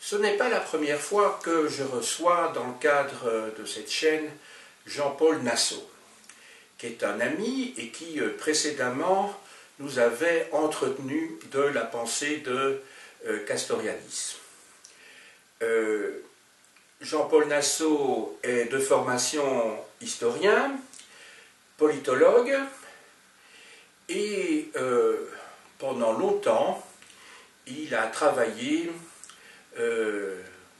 Ce n'est pas la première fois que je reçois dans le cadre de cette chaîne Jean-Paul Nassau, qui est un ami et qui précédemment nous avait entretenu de la pensée de Castoriadis. Jean-Paul Nassau est de formation historien, politologue, et pendant longtemps, il a travaillé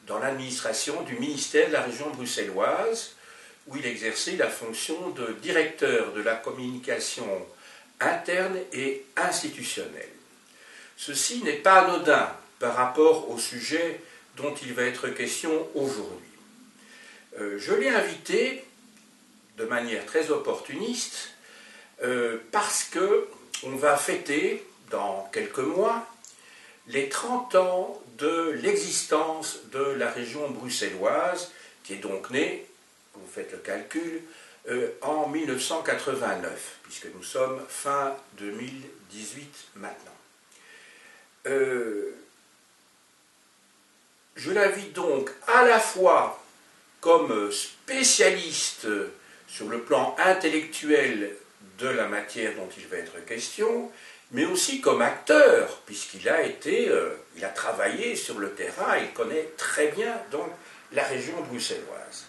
dans l'administration du ministère de la région bruxelloise, où il exerçait la fonction de directeur de la communication interne et institutionnelle. Ceci n'est pas anodin par rapport au sujet dont il va être question aujourd'hui. Je l'ai invité de manière très opportuniste parce qu'on va fêter dans quelques mois les 30 ans de l'existence de la région bruxelloise, qui est donc née, vous faites le calcul, en 1989, puisque nous sommes fin 2018 maintenant. Je l'invite donc à la fois comme spécialiste sur le plan intellectuel de la matière dont il va être question, mais aussi comme acteur, puisqu'il a il a travaillé sur le terrain, il connaît très bien donc la région bruxelloise.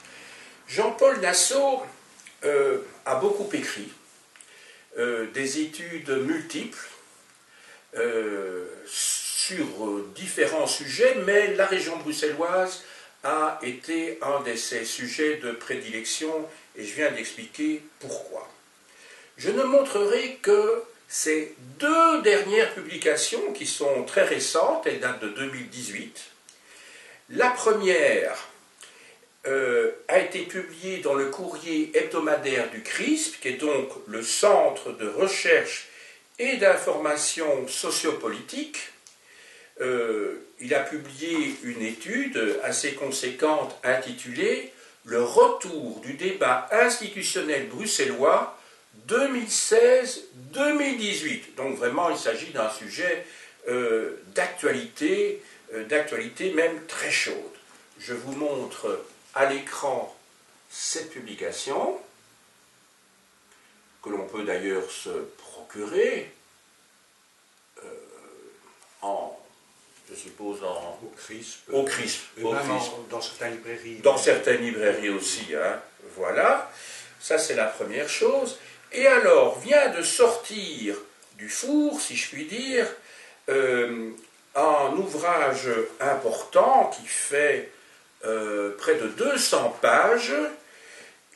Jean-Paul Nassau a beaucoup écrit, des études multiples sur différents sujets, mais la région bruxelloise a été un de ses sujets de prédilection, et je viens d'expliquer pourquoi. Je ne montrerai que ces deux dernières publications qui sont très récentes, elles datent de 2018. La première a été publiée dans le courrier hebdomadaire du CRISP, qui est donc le Centre de recherche et d'information sociopolitique. Il a publié une étude assez conséquente intitulée « Le retour du débat institutionnel bruxellois 2016-2018 ». Donc vraiment, il s'agit d'un sujet d'actualité même très chaude. Je vous montre à l'écran cette publication, que l'on peut d'ailleurs se procurer je suppose au CRISP. Dans certaines librairies. Dans certaines librairies aussi, hein. Voilà. Ça, c'est la première chose. Et alors, vient de sortir du four, si je puis dire, un ouvrage important qui fait près de 200 pages,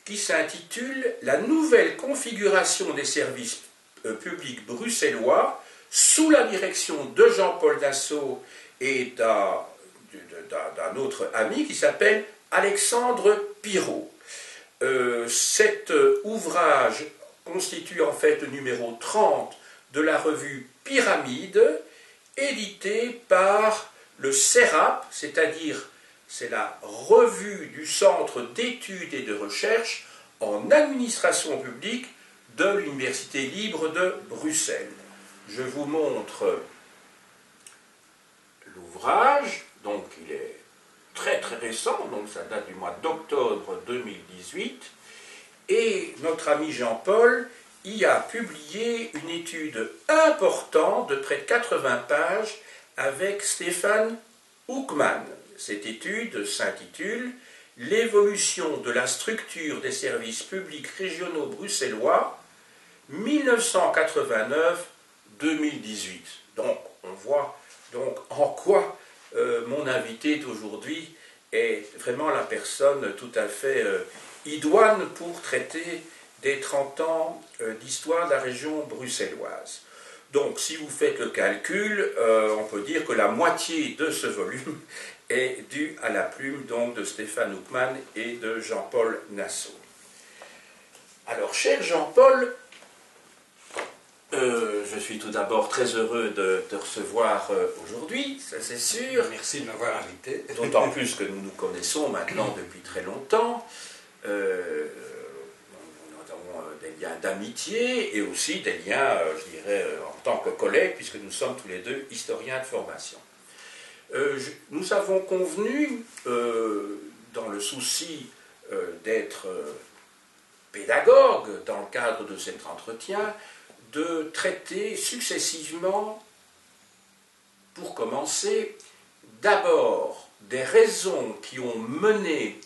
qui s'intitule « La nouvelle configuration des services publics bruxellois sous la direction de Jean-Paul Nassau et d'un autre ami qui s'appelle Alexandre Pirot ». Cet ouvrage constitue en fait le numéro 30 de la revue Pyramide, édité par le CERAP, c'est-à-dire c'est la revue du Centre d'études et de recherche en administration publique de l'Université libre de Bruxelles. Je vous montre l'ouvrage, donc il est très très récent, donc ça date du mois d'octobre 2018, et notre ami Jean-Paul y a publié une étude importante de près de 80 pages avec Stéphane Hoekman. Cette étude s'intitule « L'évolution de la structure des services publics régionaux bruxellois 1989-2018 ». Donc on voit donc en quoi mon invité d'aujourd'hui est vraiment la personne tout à fait idoine pour traiter des 30 ans d'histoire de la région bruxelloise. Donc, si vous faites le calcul, on peut dire que la moitié de ce volume est due à la plume donc, de Stéphane Hoekman et de Jean-Paul Nassau. Alors, cher Jean-Paul, je suis tout d'abord très heureux de te recevoir aujourd'hui, ça c'est sûr. Merci de m'avoir invité. D'autant plus que nous nous connaissons maintenant depuis très longtemps. Nous avons des liens d'amitié et aussi des liens, je dirais, en tant que collègues, puisque nous sommes tous les deux historiens de formation. Nous avons convenu, dans le souci d'être pédagogue dans le cadre de cet entretien, de traiter successivement, pour commencer, d'abord des raisons qui ont mené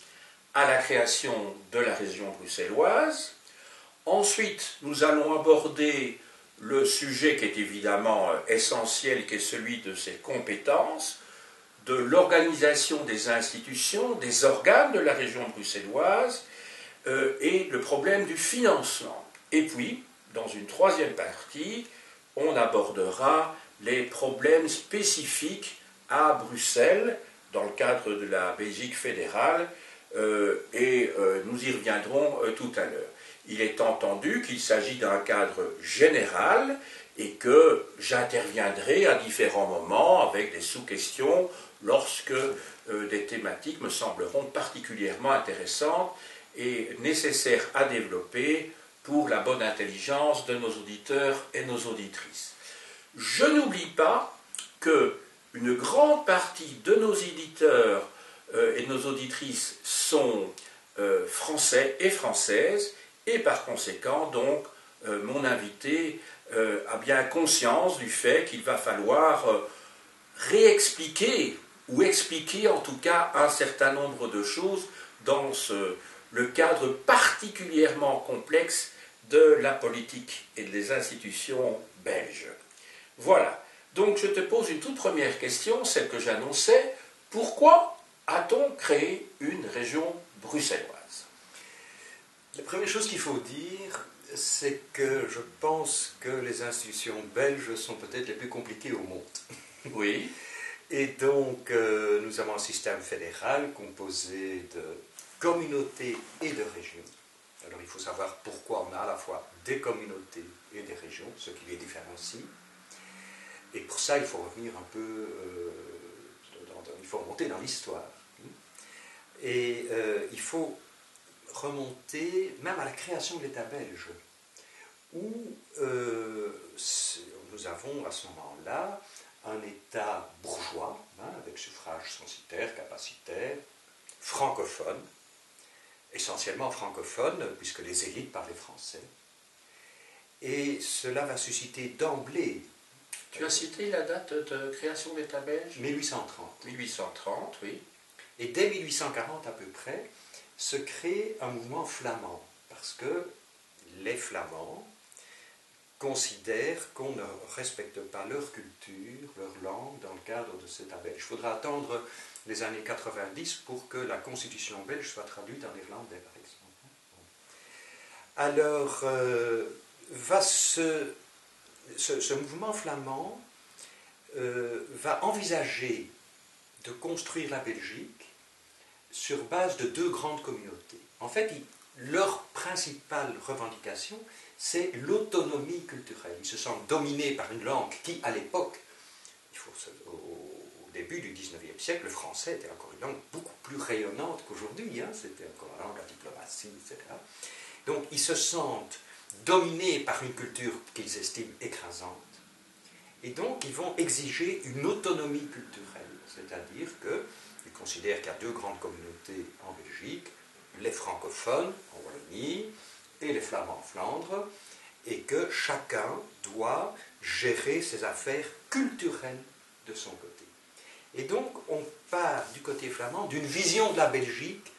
à la création de la région bruxelloise. Ensuite, nous allons aborder le sujet qui est évidemment essentiel, qui est celui de ses compétences, de l'organisation des institutions, des organes de la région bruxelloise, et le problème du financement. Et puis, dans une troisième partie, on abordera les problèmes spécifiques à Bruxelles, dans le cadre de la Belgique fédérale, et nous y reviendrons tout à l'heure. Il est entendu qu'il s'agit d'un cadre général et que j'interviendrai à différents moments avec des sous-questions lorsque des thématiques me sembleront particulièrement intéressantes et nécessaires à développer pour la bonne intelligence de nos auditeurs et nos auditrices. Je n'oublie pas qu'une grande partie de nos éditeurs et de nos auditrices sont français et françaises, et par conséquent, donc, mon invité a bien conscience du fait qu'il va falloir réexpliquer, ou expliquer en tout cas un certain nombre de choses dans le cadre particulièrement complexe de la politique et des institutions belges. Voilà. Donc je te pose une toute première question, celle que j'annonçais. Pourquoi a-t-on créé une région bruxelloise? La première chose qu'il faut dire, c'est que je pense que les institutions belges sont peut-être les plus compliquées au monde. Oui. Et donc, nous avons un système fédéral composé de communautés et de régions. Alors, il faut savoir pourquoi on a à la fois des communautés et des régions, ce qui les différencie. Et pour ça, il faut revenir un peu, il faut remonter dans l'histoire. Et il faut remonter même à la création de l'État belge, où nous avons à ce moment-là un État bourgeois, avec suffrage censitaire, capacitaire, francophone, essentiellement francophone, puisque les élites parlaient français. Et cela va susciter d'emblée... Tu as cité la date de création de l'État belge? 1830. 1830, oui. Et dès 1840 à peu près, se crée un mouvement flamand, parce que les Flamands considèrent qu'on ne respecte pas leur culture, leur langue, dans le cadre de cet État belge. Il faudra attendre les années 90 pour que la constitution belge soit traduite en néerlandais, par exemple. Alors, ce mouvement flamand va envisager de construire la Belgique sur base de deux grandes communautés. En fait, leur principale revendication, c'est l'autonomie culturelle. Ils se sentent dominés par une langue qui, à l'époque, au début du XIXe siècle, le français était encore une langue beaucoup plus rayonnante qu'aujourd'hui. C'était encore la langue de la diplomatie, etc. Donc, ils se sentent dominés par une culture qu'ils estiment écrasante. Et donc, ils vont exiger une autonomie culturelle. C'est-à-dire qu'ils considèrent qu'il y a deux grandes communautés en Belgique, les francophones en Wallonie et les flamands en Flandre, et que chacun doit gérer ses affaires culturelles de son côté. Et donc, on part du côté flamand d'une vision de la Belgique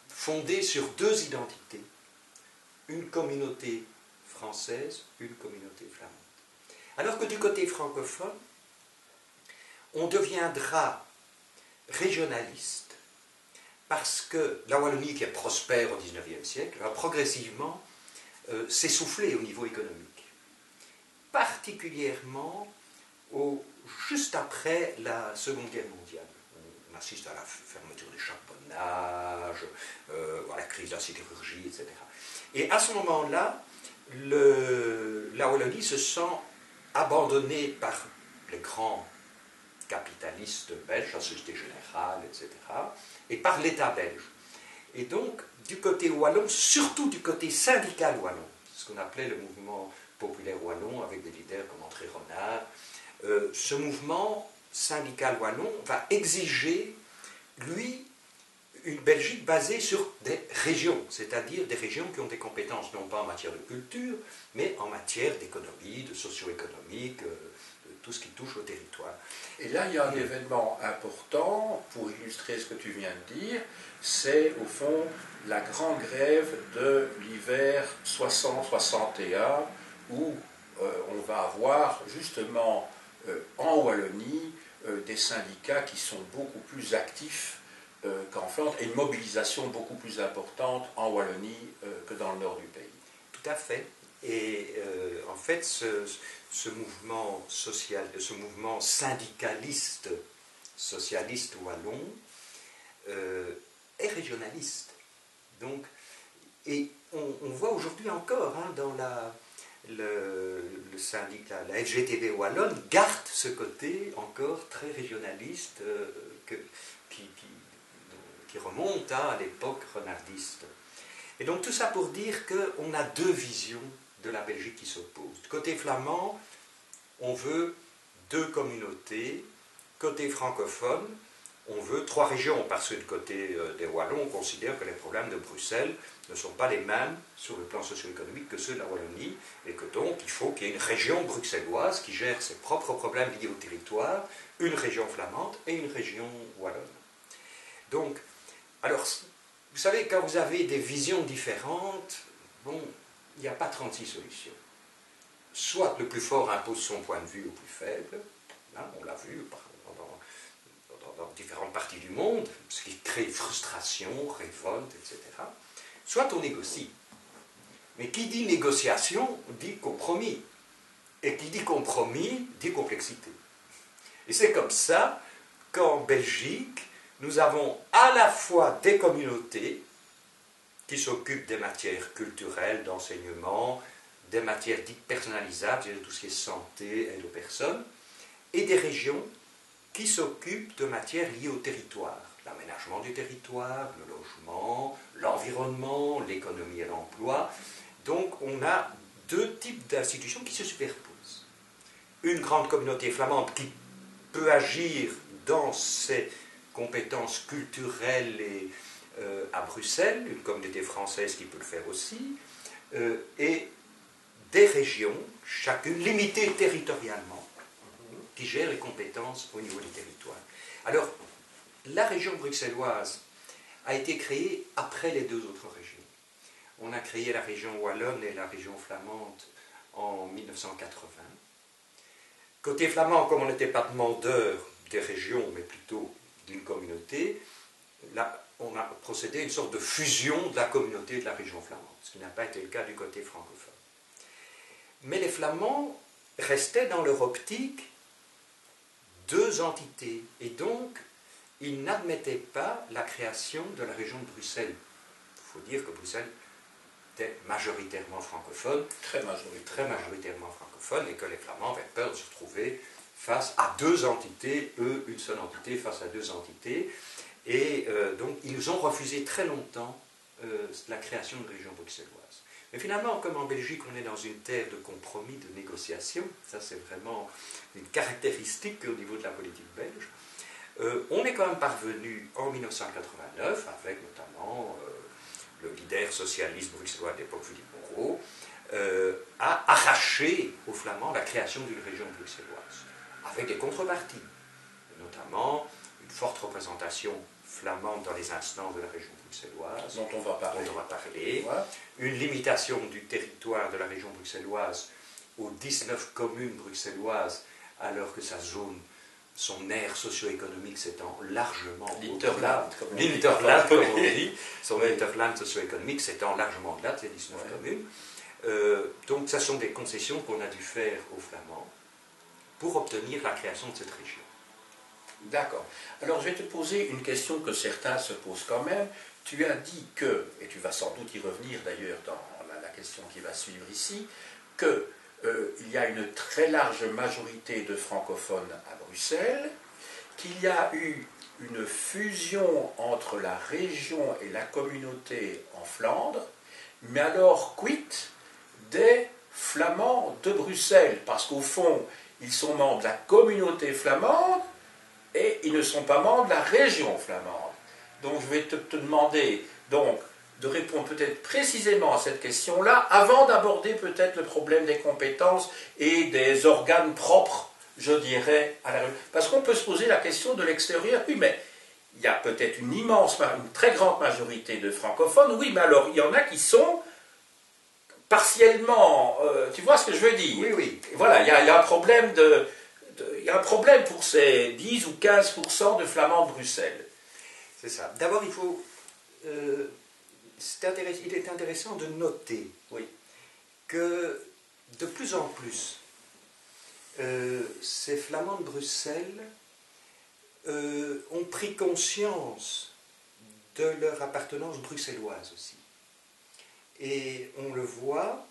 fondée sur deux identités. Une communauté française, une communauté flamande. Alors que du côté francophone, on deviendra régionaliste parce que la Wallonie, qui est prospère au XIXe siècle, va progressivement s'essouffler au niveau économique. Particulièrement juste après la Seconde Guerre mondiale. On assiste à la fermeture des charbonnages, à la crise de la sidérurgie, etc. Et à ce moment-là, la Wallonie se sent abandonnée par les grands capitalistes belges, la Société Générale, etc., et par l'État belge. Et donc, du côté wallon, surtout du côté syndical wallon, ce qu'on appelait le mouvement populaire wallon, avec des leaders comme André Renard, ce mouvement syndical wallon va exiger, lui, une Belgique basée sur des régions, c'est-à-dire des régions qui ont des compétences non pas en matière de culture, mais en matière d'économie, de socio-économique, de tout ce qui touche au territoire. Et là, il y a un événement important pour illustrer ce que tu viens de dire, c'est au fond la grande grève de l'hiver 60-61, où on va avoir justement en Wallonie des syndicats qui sont beaucoup plus actifs qu'en Flandre, et une mobilisation beaucoup plus importante en Wallonie que dans le nord du pays. Tout à fait. Et en fait, ce mouvement social, ce mouvement syndicaliste, socialiste wallon, est régionaliste. Donc, et on voit aujourd'hui encore dans le syndicat, la FGTB wallonne garde ce côté encore très régionaliste qui remonte à l'époque renardiste. Et donc tout ça pour dire qu'on a deux visions de la Belgique qui s'opposent. Côté flamand, on veut deux communautés. Côté francophone, on veut trois régions, parce que du côté des Wallons, on considère que les problèmes de Bruxelles ne sont pas les mêmes sur le plan socio-économique que ceux de la Wallonie, et que donc il faut qu'il y ait une région bruxelloise qui gère ses propres problèmes liés au territoire, une région flamande et une région wallonne. Donc, alors, vous savez, quand vous avez des visions différentes, bon, il n'y a pas 36 solutions. Soit le plus fort impose son point de vue au plus faible, hein, on l'a vu dans différentes parties du monde, ce qui crée frustration, révolte, etc. Soit on négocie. Mais qui dit négociation dit compromis. Et qui dit compromis dit complexité. Et c'est comme ça qu'en Belgique, nous avons à la fois des communautés qui s'occupent des matières culturelles, d'enseignement, des matières dites personnalisables, c'est-à-dire tout ce qui est santé, aide aux personnes, et des régions qui s'occupent de matières liées au territoire, l'aménagement du territoire, le logement, l'environnement, l'économie et l'emploi. Donc on a deux types d'institutions qui se superposent. Une grande communauté flamande qui peut agir dans ses compétences culturelles et à Bruxelles, une communauté française qui peut le faire aussi, et des régions, chacune limitée territorialement, qui gèrent les compétences au niveau du territoire. Alors, la région bruxelloise a été créée après les deux autres régions. On a créé la région wallonne et la région flamande en 1980. Côté flamand, comme on n'était pas demandeur des régions, mais plutôt d'une communauté, là, on a procédé à une sorte de fusion de la communauté de la région flamande, ce qui n'a pas été le cas du côté francophone. Mais les Flamands restaient dans leur optique deux entités, et donc ils n'admettaient pas la création de la région de Bruxelles. Il faut dire que Bruxelles était majoritairement francophone, très majoritairement francophone, et que les Flamands avaient peur de se retrouver face à deux entités, eux une seule entité face à deux entités, et donc ils nous ont refusé très longtemps la création de région bruxelloise. Mais finalement, comme en Belgique, on est dans une terre de compromis, de négociation, ça c'est vraiment une caractéristique au niveau de la politique belge, on est quand même parvenu en 1989, avec notamment le leader socialiste bruxellois de l'époque, Philippe Moreau, à arracher aux Flamands la création d'une région bruxelloise, avec des contreparties, notamment une forte représentation flamande dans les instances de la région bruxelloise, dont on va parler, ouais. Une limitation du territoire de la région bruxelloise aux 19 communes bruxelloises, alors que sa zone, son aire socio-économique s'étend largement l'Interland, comme on dit, son Interland socio-économique s'étend largement au-delà de ces 19 communes. Donc, ce sont des concessions qu'on a dû faire aux Flamands pour obtenir la création de cette région. D'accord. Alors, je vais te poser une question que certains se posent quand même. Tu as dit que, et tu vas sans doute y revenir d'ailleurs dans la question qui va suivre ici, qu'il y a une très large majorité de francophones à Bruxelles, qu'il y a eu une fusion entre la région et la communauté en Flandre, mais alors quid des Flamands de Bruxelles? Parce qu'au fond, ils sont membres de la communauté flamande, ils ne sont pas membres de la région flamande. Donc je vais te demander donc, de répondre peut-être précisément à cette question-là, avant d'aborder peut-être le problème des compétences et des organes propres, je dirais, à la région. Parce qu'on peut se poser la question de l'extérieur, oui, mais il y a peut-être une très grande majorité de francophones, oui, mais alors il y en a qui sont partiellement, tu vois ce que je veux dire? Oui, oui. Voilà, il y a un problème il y a un problème pour ces 10 ou 15% de flamands de Bruxelles. C'est ça. D'abord, il faut... il est intéressant de noter, oui, que de plus en plus, ces flamands de Bruxelles ont pris conscience de leur appartenance bruxelloise aussi. Et on le voit,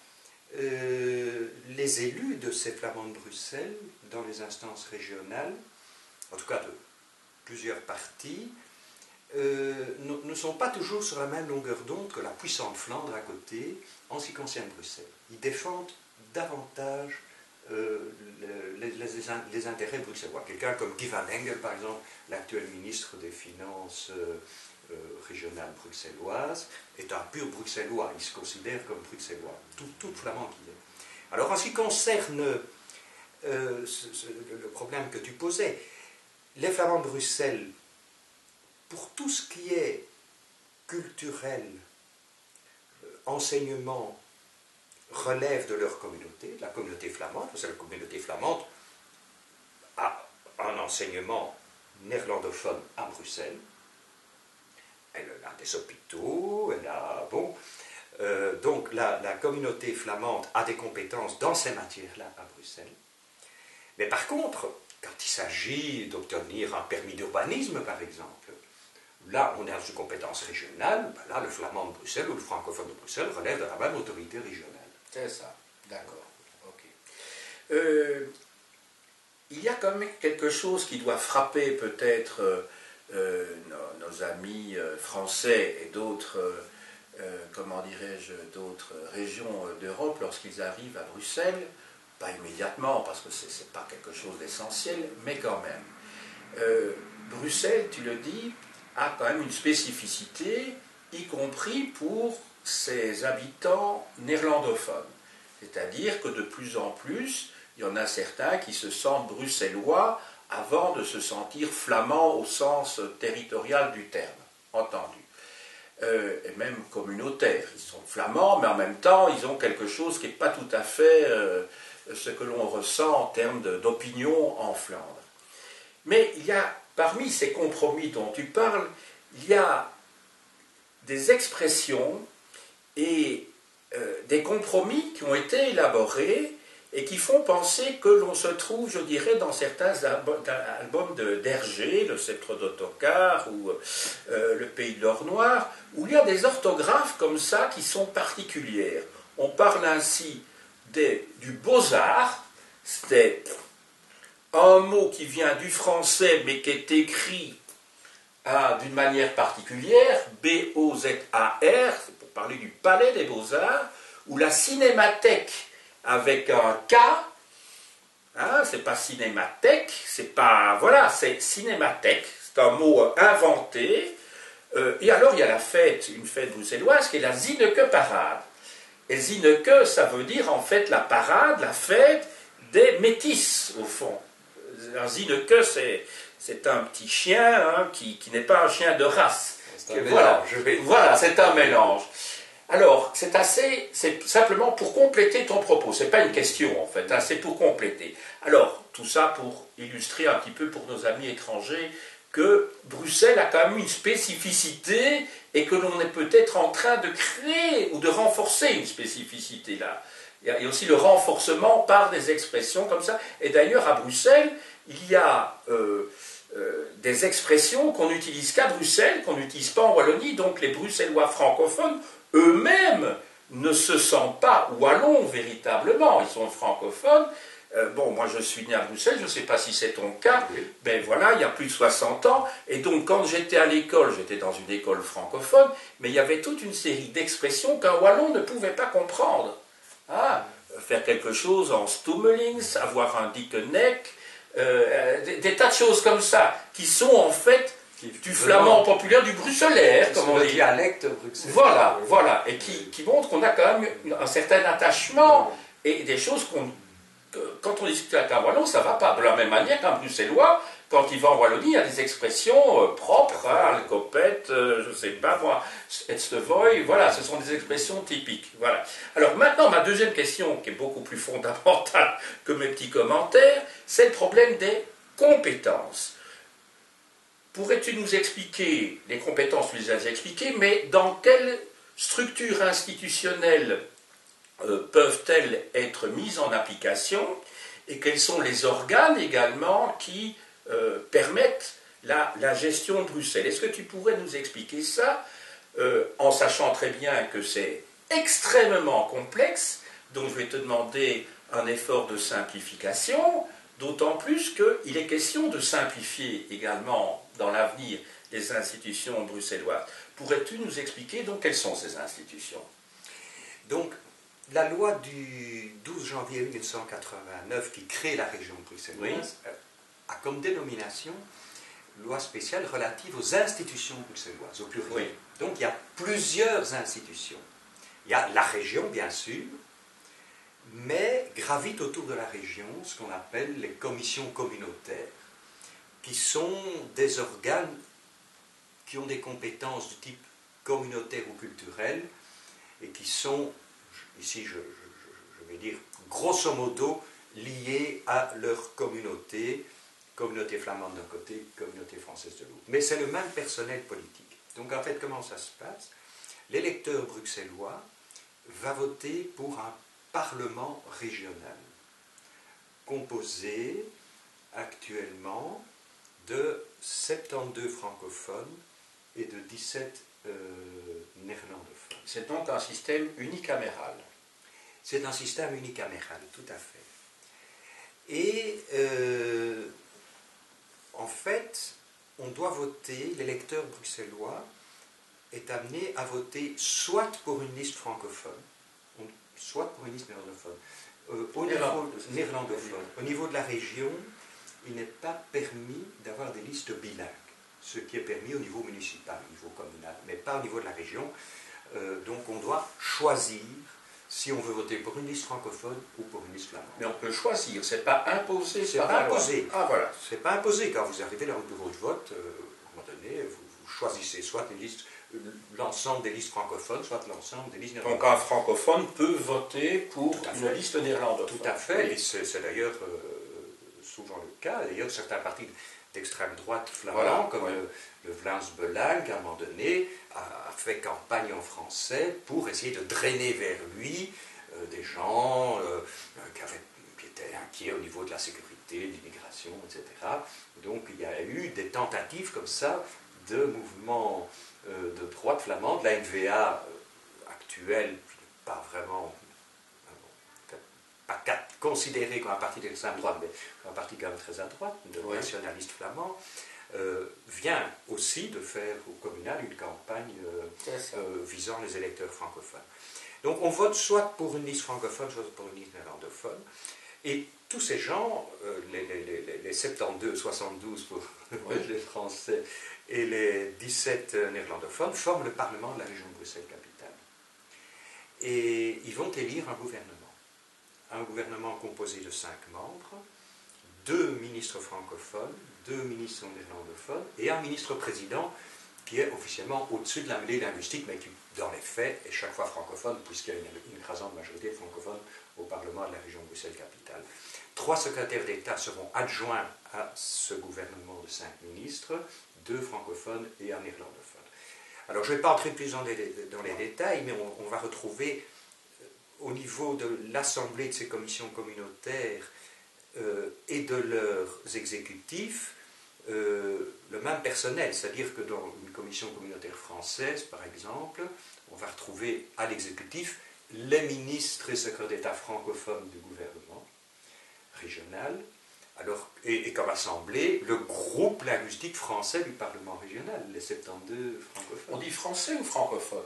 les élus de ces flamands de Bruxelles, dans les instances régionales, en tout cas de plusieurs partis, ne sont pas toujours sur la même longueur d'onde que la puissante Flandre à côté, en ce qui concerne Bruxelles. Ils défendent davantage les intérêts bruxellois. Quelqu'un comme Guy Van Engel, par exemple, l'actuel ministre des Finances régionales bruxelloises, est un pur bruxellois. Il se considère comme bruxellois, tout flamand qu'il est. Alors, en ce qui concerne le problème que tu posais, les flamands de Bruxelles, pour tout ce qui est culturel, enseignement, relève de leur communauté, de la communauté flamande, parce que la communauté flamande a un enseignement néerlandophone à Bruxelles. Elle a des hôpitaux, elle a... Bon, donc la communauté flamande a des compétences dans ces matières-là à Bruxelles. Mais par contre, quand il s'agit d'obtenir un permis d'urbanisme, par exemple, là, on est dans une compétence régionale, ben là, le flamand de Bruxelles ou le francophone de Bruxelles relève de la même autorité régionale. C'est ça, d'accord. Ok. Il y a quand même quelque chose qui doit frapper peut-être nos amis français et d'autres, comment dirais-je, d'autres régions d'Europe lorsqu'ils arrivent à Bruxelles, pas immédiatement parce que ce n'est pas quelque chose d'essentiel, mais quand même. Bruxelles, tu le dis, a quand même une spécificité, y compris pour ses habitants néerlandophones. C'est-à-dire que de plus en plus, il y en a certains qui se sentent bruxellois avant de se sentir flamands au sens territorial du terme, entendu. Et même communautaires. Ils sont flamands, mais en même temps, ils ont quelque chose qui n'est pas tout à fait ce que l'on ressent en termes d'opinion en Flandre. Mais il y a, parmi ces compromis dont tu parles, il y a des expressions et des compromis qui ont été élaborés et qui font penser que l'on se trouve, je dirais, dans certains albums d'Hergé, le Sceptre d'Ottokar ou le Pays de l'Or Noir, où il y a des orthographes comme ça qui sont particulières. On parle ainsi du beaux-arts, c'est un mot qui vient du français mais qui est écrit d'une manière particulière, B-O-Z-A-R, c'est pour parler du Palais des Beaux-Arts, ou la cinémathèque avec un K, hein, c'est pas cinémathèque, c'est pas, voilà, c'est cinémathèque, c'est un mot inventé, et alors il y a la fête, une fête bruxelloise qui est la Zineke-parade. Et Zineke, ça veut dire en fait la parade, la fête des métis, au fond. Un Zineke, c'est un petit chien hein, qui n'est pas un chien de race. C'est un mélange. Voilà, c'est un mélange. Alors, c'est simplement pour compléter ton propos. Ce n'est pas une question, en fait, hein, c'est pour compléter. Alors, tout ça pour illustrer un petit peu pour nos amis étrangers que Bruxelles a quand même une spécificité et que l'on est peut-être en train de créer ou de renforcer une spécificité là. Il y a aussi le renforcement par des expressions comme ça. Et d'ailleurs, à Bruxelles, il y a des expressions qu'on n'utilise qu'à Bruxelles, qu'on n'utilise pas en Wallonie, donc les Bruxellois francophones eux-mêmes ne se sentent pas wallons véritablement, ils sont francophones. Bon, moi je suis né à Bruxelles, je ne sais pas si c'est ton cas, ben voilà, il y a plus de 60 ans, et donc quand j'étais à l'école, j'étais dans une école francophone, mais il y avait toute une série d'expressions qu'un wallon ne pouvait pas comprendre. Ah, faire quelque chose en stummelings, avoir un dickeneck, des tas de choses comme ça, qui sont en fait du flamand populaire, du bruxellaire, comme on le dit. dialecte bruxellois. Voilà, et qui montre qu'on a quand même un certain attachement et des choses quand on discute avec un Wallon, ça ne va pas. De la même manière qu'un Bruxellois, quand il va en Wallonie, il y a des expressions propres, hein, le copette, je ne sais pas moi, etstevoy, voilà, ce sont des expressions typiques. Voilà. Alors maintenant, ma deuxième question, qui est beaucoup plus fondamentale que mes petits commentaires, c'est le problème des compétences. Pourrais-tu nous expliquer, les compétences, tu les as expliquées, mais dans quelle structure institutionnelle peuvent-elles être mises en application et quels sont les organes également qui permettent la gestion de Bruxelles? Est-ce que tu pourrais nous expliquer ça en sachant très bien que c'est extrêmement complexe, donc je vais te demander un effort de simplification, d'autant plus qu'il est question de simplifier également dans l'avenir les institutions bruxelloises. Pourrais-tu nous expliquer donc quelles sont ces institutions? Donc, la loi du 12 janvier 1989 qui crée la région bruxelloise a comme dénomination loi spéciale relative aux institutions bruxelloises, au pluriel. Oui. Donc il y a plusieurs institutions. Il y a la région, bien sûr, mais gravitent autour de la région ce qu'on appelle les commissions communautaires, qui sont des organes qui ont des compétences du type communautaire ou culturel et qui sont, ici je vais dire grosso modo, liés à leur communauté flamande d'un côté, communauté française de l'autre. Mais c'est le même personnel politique. Donc en fait, comment ça se passe? L'électeur bruxellois va voter pour un parlement régional, composé actuellement de 72 francophones et de 17 néerlandophones. C'est donc un système unicaméral. C'est un système unicaméral, tout à fait. Et en fait, on doit voter, l'électeur bruxellois est amené à voter soit pour une liste francophone, soit pour une liste néerlandophone. Néerlandophone. Au niveau de la région, il n'est pas permis d'avoir des listes bilingues, ce qui est permis au niveau municipal, au niveau communal, mais pas au niveau de la région. Donc on doit choisir si on veut voter pour une liste francophone ou pour une liste flamande. Mais on peut choisir, c'est pas imposé. C'est pas imposé. Ah voilà. C'est pas imposé. Quand vous arrivez dans le bureau de vote, à un moment donné, vous choisissez soit une liste, l'ensemble des listes francophones, soit l'ensemble des listes néerlandophones. Donc un francophone peut voter pour une liste néerlandophone. Tout à fait, et c'est d'ailleurs souvent le cas. D'ailleurs, certains partis d'extrême droite flamands, comme le Vlaams Belang, à un moment donné, a fait campagne en français pour essayer de drainer vers lui des gens qui étaient inquiets au niveau de la sécurité, de l'immigration, etc. Donc il y a eu des tentatives comme ça de mouvements de droite flamande. La NVA actuelle, pas vraiment, pas considéré comme un parti d'extrême droite, mais comme un parti quand même très à droite, de nationalistes flamands, vient aussi de faire au communal une campagne visant les électeurs francophones. Donc on vote soit pour une liste francophone, soit pour une liste néerlandophone, et tous ces gens, les 72, 72 pour les Français et les 17 néerlandophones, forment le Parlement de la région de Bruxelles-Capitale. Et ils vont élire un gouvernement composé de 5 membres, 2 ministres francophones, 2 ministres néerlandophones et un ministre-président qui est officiellement au-dessus de la mêlée linguistique, mais qui, dans les faits, est chaque fois francophone, puisqu'il y a une écrasante majorité de francophones au Parlement de la région de Bruxelles-Capitale. 3 secrétaires d'État seront adjoints à ce gouvernement de 5 ministres, 2 francophones et un néerlandophone. Alors, je ne vais pas entrer plus dans les détails, mais on va retrouver au niveau de l'Assemblée de ces commissions communautaires et de leurs exécutifs, le même personnel, c'est-à-dire que dans une commission communautaire française, par exemple, on va retrouver à l'exécutif les ministres et secrétaires d'État francophones du gouvernement régional, alors, et comme assemblée, le groupe linguistique français du Parlement régional, les 72 francophones. On dit français ou francophone?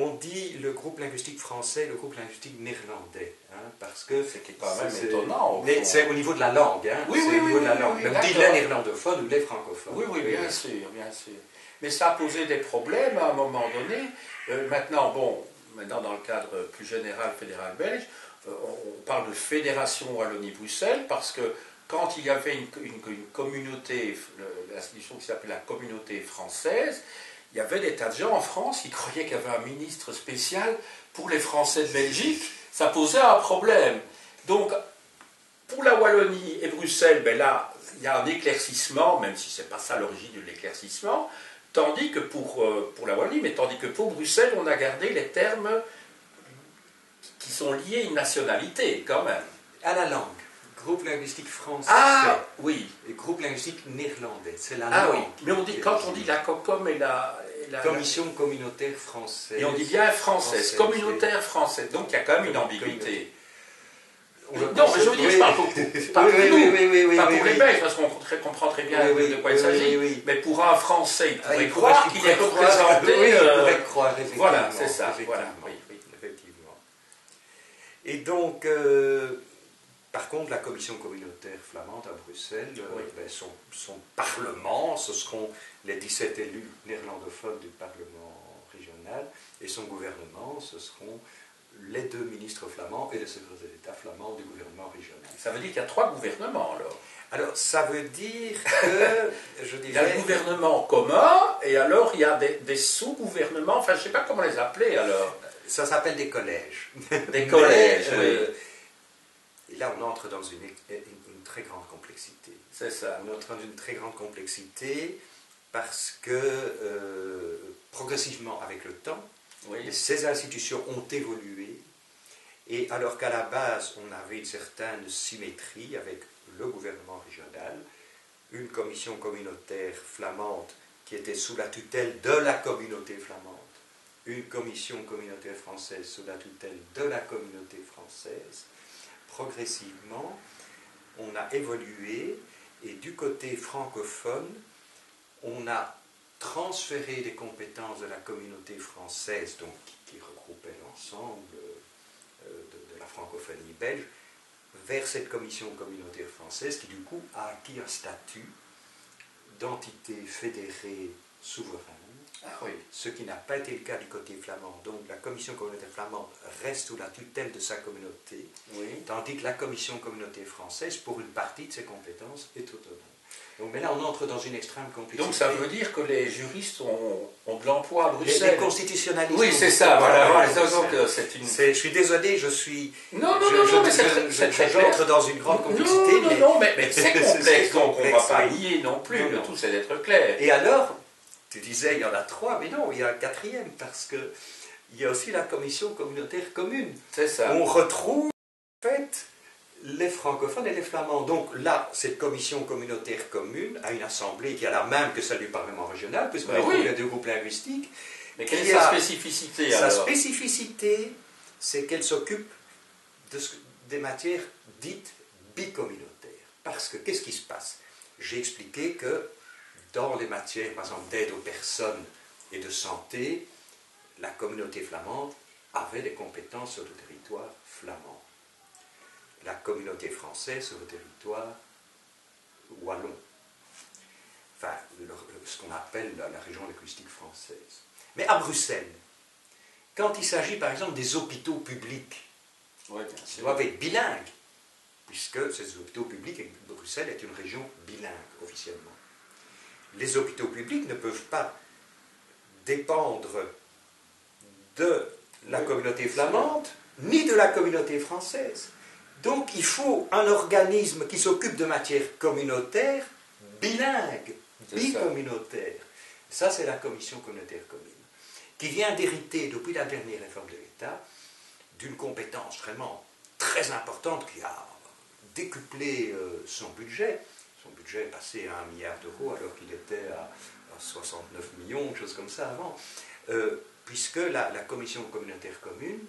on dit le groupe linguistique français, le groupe linguistique néerlandais, hein, parce que C'est quand même étonnant. Mais c'est au niveau de la langue, hein, oui, c'est oui, au niveau oui, de la oui, langue. oui, Mais on dit les néerlandophones ou les francophones. Oui, oui, bien sûr, bien sûr. Mais ça a posé des problèmes à un moment donné. Maintenant, dans le cadre plus général fédéral belge, on parle de fédération Wallonie-Bruxelles parce que quand il y avait une communauté, l'institution qui s'appelait la communauté française, il y avait des tas de gens en France qui croyaient qu'il y avait un ministre spécial pour les Français de Belgique. Ça posait un problème. Donc, pour la Wallonie et Bruxelles, ben là, il y a un éclaircissement, même si ce n'est pas ça l'origine de l'éclaircissement, tandis que pour la Wallonie, mais tandis que pour Bruxelles, on a gardé les termes qui sont liés à une nationalité, quand même. À la langue. Groupe linguistique français. Ah, oui. Et groupe linguistique néerlandais. C'est la Ah langue. oui. Mais on dit, quand on dit la COCOM et la Commission communautaire française. et on dit bien française, communautaire française. Donc il y a quand même une ambiguïté. Non, je veux dire, je parle pour nous, pas pour les Belges, parce qu'on comprend très bien de quoi il s'agit, mais pour un Français, il pourrait croire qu'il est représenté. Oui, il pourrait croire, effectivement. Voilà, c'est ça. Voilà, oui, oui. Effectivement. Et donc, par contre, la commission communautaire flamande à Bruxelles, son parlement, ce seront les 17 élus néerlandophones du Parlement régional, et son gouvernement, ce seront les 2 ministres flamands et le secrétaire d'État flamand du gouvernement régional. Ça veut dire qu'il y a 3 gouvernements, alors. Alors, ça veut dire que, je dirais... Il y a le gouvernement commun, et alors il y a des sous-gouvernements, enfin je ne sais pas comment les appeler, alors. Ça s'appelle des collèges. Des collèges, oui. Et là, on entre dans une très grande complexité. C'est ça. On entre dans une très grande complexité parce que, progressivement, avec le temps, ces institutions ont évolué, et alors qu'à la base, on avait une certaine symétrie avec le gouvernement régional, une commission communautaire flamande qui était sous la tutelle de la communauté flamande, une commission communautaire française sous la tutelle de la communauté française, progressivement, on a évolué, et du côté francophone, on a transférer des compétences de la communauté française, donc qui regroupait l'ensemble de la francophonie belge, vers cette commission communautaire française qui du coup a acquis un statut d'entité fédérée souveraine, ce qui n'a pas été le cas du côté flamand. Donc la commission communautaire flamande reste sous la tutelle de sa communauté, tandis que la commission communautaire française, pour une partie de ses compétences, est autonome. Donc, mais là, on entre dans une extrême complexité. Donc, ça veut dire que les juristes ont de l'emploi à Bruxelles. Les constitutionnalistes. Oui, c'est ça, voilà. Je suis désolé, je suis... Non, mais c'est très j'entre dans une grande complexité. Mais c'est complexe, donc on ne va pas nier non plus. Le tout, c'est d'être clair. Et alors, tu disais, il y en a 3, mais non, il y a un 4e, parce qu'il y a aussi la commission communautaire commune. C'est ça. On retrouve, en fait, les francophones et les flamands. Donc là, cette commission communautaire commune a une assemblée qui est la même que celle du Parlement régional, puisqu'on retrouve les 2 groupes linguistiques. Mais quelle est sa spécificité alors? Sa spécificité, c'est qu'elle s'occupe des matières dites bicommunautaires. Parce que, qu'est-ce qui se passe? J'ai expliqué que dans les matières, par exemple, d'aide aux personnes et de santé, la communauté flamande avait des compétences sur le territoire flamand. La communauté française sur le territoire wallon. Enfin, ce qu'on appelle la région linguistique française. Mais à Bruxelles, quand il s'agit par exemple des hôpitaux publics, ils doivent être bilingues, puisque ces hôpitaux publics, et Bruxelles est une région bilingue officiellement. Les hôpitaux publics ne peuvent pas dépendre de la communauté flamande, ni de la communauté française. Donc il faut un organisme qui s'occupe de matières communautaires, bilingues, bicommunautaires. Ça, c'est la commission communautaire commune, qui vient d'hériter, depuis la dernière réforme de l'État, d'une compétence vraiment très importante qui a décuplé son budget. Son budget est passé à 1 milliard d'euros alors qu'il était à 69 millions, quelque chose comme ça avant, puisque la commission communautaire commune,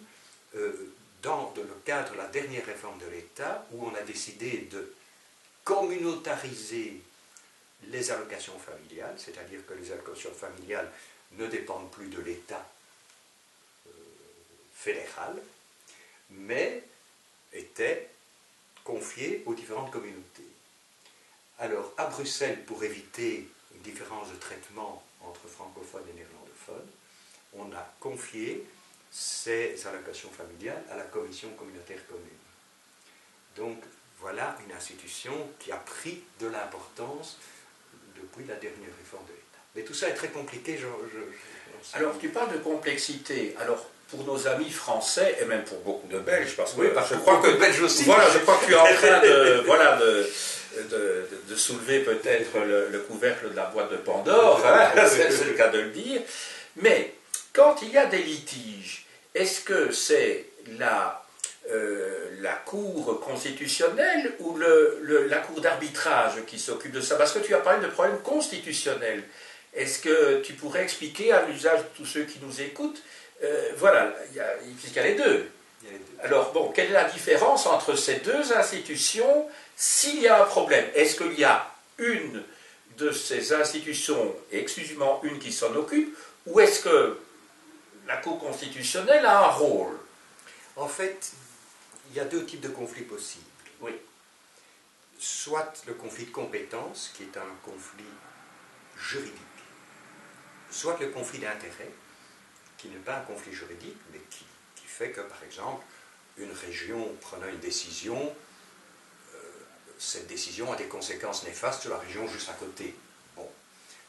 dans le cadre de la dernière réforme de l'État, où on a décidé de communautariser les allocations familiales, c'est-à-dire que les allocations familiales ne dépendent plus de l'État fédéral, mais était confié aux différentes communautés. Alors, à Bruxelles, pour éviter une différence de traitement entre francophones et néerlandophones, on a confié ces allocations familiales à la commission communautaire commune. Donc, voilà une institution qui a pris de l'importance depuis la dernière réforme de l'État. Mais tout ça est très compliqué. Alors, tu parles de complexité. Alors, pour nos amis français, et même pour beaucoup de Belges, parce que je crois que Belges aussi. Voilà, je crois que tu es en train de soulever peut-être le couvercle de la boîte de Pandore, hein, c'est le cas de le dire. Mais, quand il y a des litiges, est-ce que c'est la Cour constitutionnelle ou la Cour d'arbitrage qui s'occupe de ça? Parce que tu as parlé de problèmes constitutionnels. Est-ce que tu pourrais expliquer à l'usage de tous ceux qui nous écoutent, voilà, puisqu'il y a les deux. Alors, bon, quelle est la différence entre ces deux institutions s'il y a un problème? Est-ce qu'il y a une de ces institutions, et exclusivement une qui s'en occupe, ou est-ce que la Cour constitutionnelle a un rôle? En fait, il y a deux types de conflits possibles. Oui. Soit le conflit de compétences, qui est un conflit juridique, soit le conflit d'intérêt, qui n'est pas un conflit juridique, mais qui fait que, par exemple, une région prenant une décision, cette décision a des conséquences néfastes sur la région juste à côté. Bon,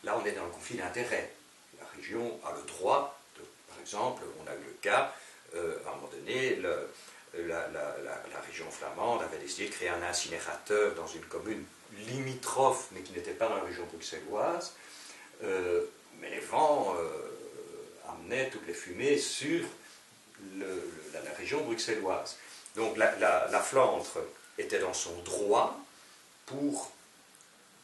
là on est dans le conflit d'intérêt. La région a le droit, par exemple, on a eu le cas, à un moment donné, la région flamande avait décidé de créer un incinérateur dans une commune limitrophe, mais qui n'était pas dans la région bruxelloise, mais les vents amenaient toutes les fumées sur la région bruxelloise. Donc la Flandre était dans son droit pour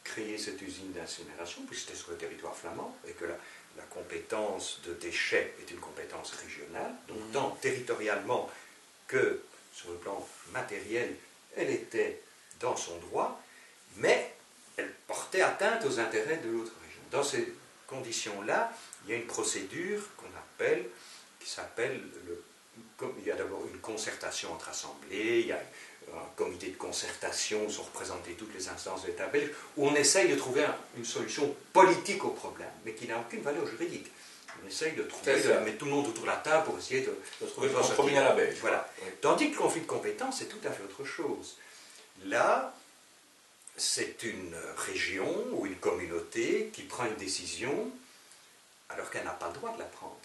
créer cette usine d'incinération, puisque c'était sur le territoire flamand, et que la compétence de déchets est une compétence régionale, donc tant territorialement que sur le plan matériel, elle était dans son droit, mais elle portait atteinte aux intérêts de l'autre région. Dans ces conditions-là, il y a une procédure qui s'appelle il y a d'abord une concertation entre assemblées, il y a un comité de concertation où sont représentées toutes les instances de l'État belge, où on essaye de trouver une solution politique au problème, mais qui n'a aucune valeur juridique. On essaye de mettre tout le monde autour de la table pour essayer de trouver un compromis à la belge. Voilà. Oui. Tandis que le conflit de compétences, c'est tout à fait autre chose. Là, c'est une région ou une communauté qui prend une décision alors qu'elle n'a pas le droit de la prendre.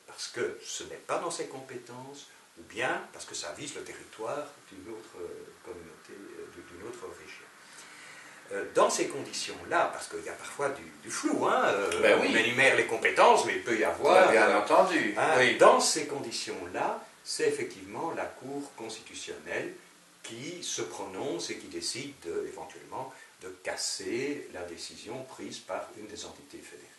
Parce que ce n'est pas dans ses compétences, ou bien parce que ça vise le territoire d'une autre communauté, d'une autre région. Dans ces conditions-là, parce qu'il y a parfois du flou, hein, oui. On énumère les compétences, mais il peut y avoir... Bien entendu. Hein, oui. Dans ces conditions-là, c'est effectivement la Cour constitutionnelle qui se prononce et qui décide éventuellement de casser la décision prise par une des entités fédérées.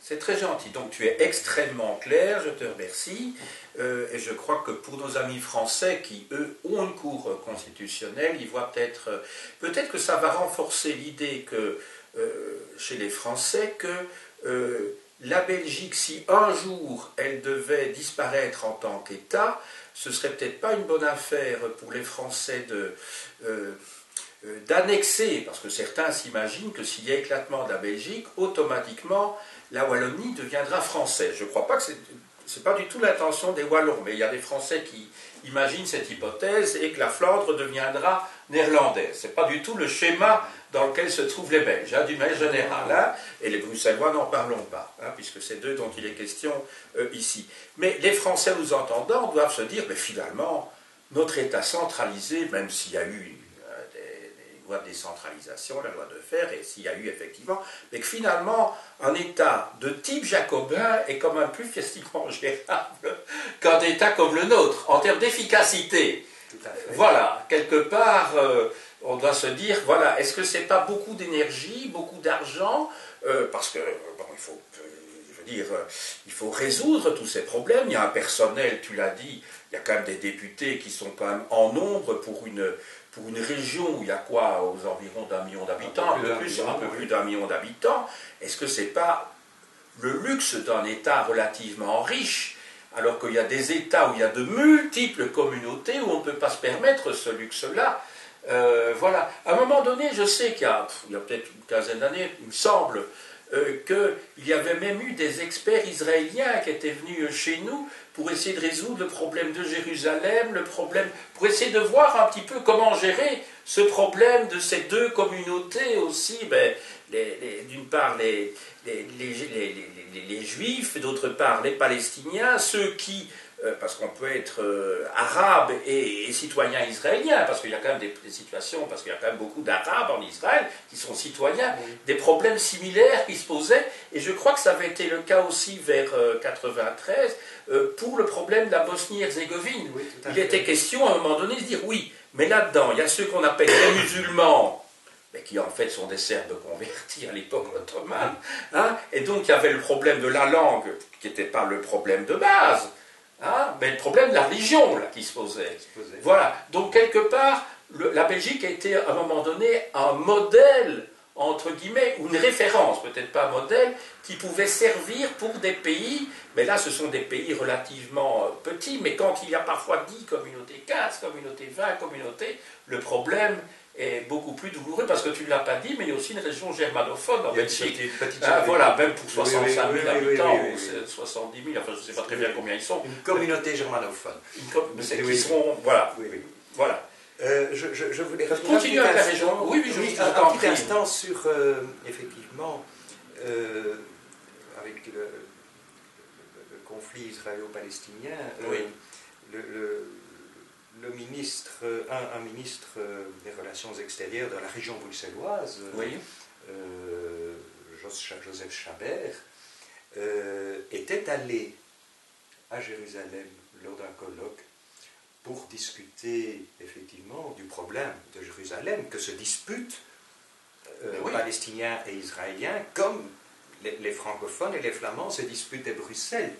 C'est très gentil. Donc tu es extrêmement clair, je te remercie. Et je crois que pour nos amis français qui, eux, ont une cour constitutionnelle, ils voient peut-être que ça va renforcer l'idée que chez les Français que la Belgique, si un jour elle devait disparaître en tant qu'État, ce serait peut-être pas une bonne affaire pour les Français d'annexer, parce que certains s'imaginent que s'il y a éclatement de la Belgique, automatiquement la Wallonie deviendra française. Je ne crois pas que c'est pas du tout l'intention des Wallons, mais il y a des Français qui imaginent cette hypothèse et que la Flandre deviendra néerlandaise. Ce n'est pas du tout le schéma dans lequel se trouvent les Belges, hein, d'une manière générale. Hein, et les Bruxellois, n'en parlons pas, hein, puisque c'est d'eux dont il est question ici. Mais les Français nous entendant doivent se dire, mais finalement, notre État centralisé, même s'il y a eu loi de décentralisation, la loi de fer, et s'il y a eu effectivement, mais que finalement, un État de type jacobin est quand même plus facilement gérable qu'un État comme le nôtre, en termes d'efficacité. Voilà, quelque part, on doit se dire, voilà, est-ce que c'est pas beaucoup d'énergie, beaucoup d'argent, parce que, bon, il faut résoudre tous ces problèmes, il y a un personnel, tu l'as dit, il y a quand même des députés qui sont quand même en nombre pour une région où il y a quoi, aux environs d'1 million d'habitants, un peu plus d'1 million d'habitants, est-ce que c'est pas le luxe d'un État relativement riche, alors qu'il y a des États où il y a de multiples communautés où on ne peut pas se permettre ce luxe-là. Voilà. À un moment donné, je sais qu'il y a peut-être une quinzaine d'années, il me semble, qu'il y avait même eu des experts israéliens qui étaient venus chez nous pour essayer de résoudre le problème de Jérusalem, pour essayer de voir un petit peu comment gérer ce problème de ces deux communautés aussi, d'une part les Juifs, et d'autre part les Palestiniens, ceux qui, parce qu'on peut être arabe et citoyen israélien, parce qu'il y a quand même des situations, parce qu'il y a quand même beaucoup d'Arabes en Israël qui sont citoyens, des problèmes similaires qui se posaient, et je crois que ça avait été le cas aussi vers 93, pour le problème de la Bosnie-Herzégovine. Oui, il était question à un moment donné de dire oui, mais là-dedans, il y a ceux qu'on appelle les musulmans, mais qui en fait sont des Serbes convertis à l'époque ottomane, hein, et donc il y avait le problème de la langue, qui n'était pas le problème de base, hein, mais le problème de la religion là, qui se posait. Voilà, donc quelque part, la Belgique a été à un moment donné un modèle, entre guillemets, ou une référence, peut-être pas un modèle, qui pouvait servir pour des pays, mais là ce sont des pays relativement petits, mais quand il y a parfois 10 communautés, 15 communautés, 20 communautés, le problème est beaucoup plus douloureux, parce que tu ne l'as pas dit, mais il y a aussi une région germanophone en Belgique. Voilà, même pour 65 000 habitants, ou 70 000, enfin je ne sais pas très bien combien ils sont. Une communauté germanophone. Qui seront, voilà. Voilà. Je voulais revenir continue avec la région. Oui, un petit instant sur, effectivement, avec le conflit israélo-palestinien, un ministre des Relations extérieures de la région bruxelloise, Joseph Chabert, était allé à Jérusalem lors d'un colloque pour discuter effectivement du problème de Jérusalem que se disputent Palestiniens et Israéliens, comme les francophones et les flamands se disputent de Bruxelles.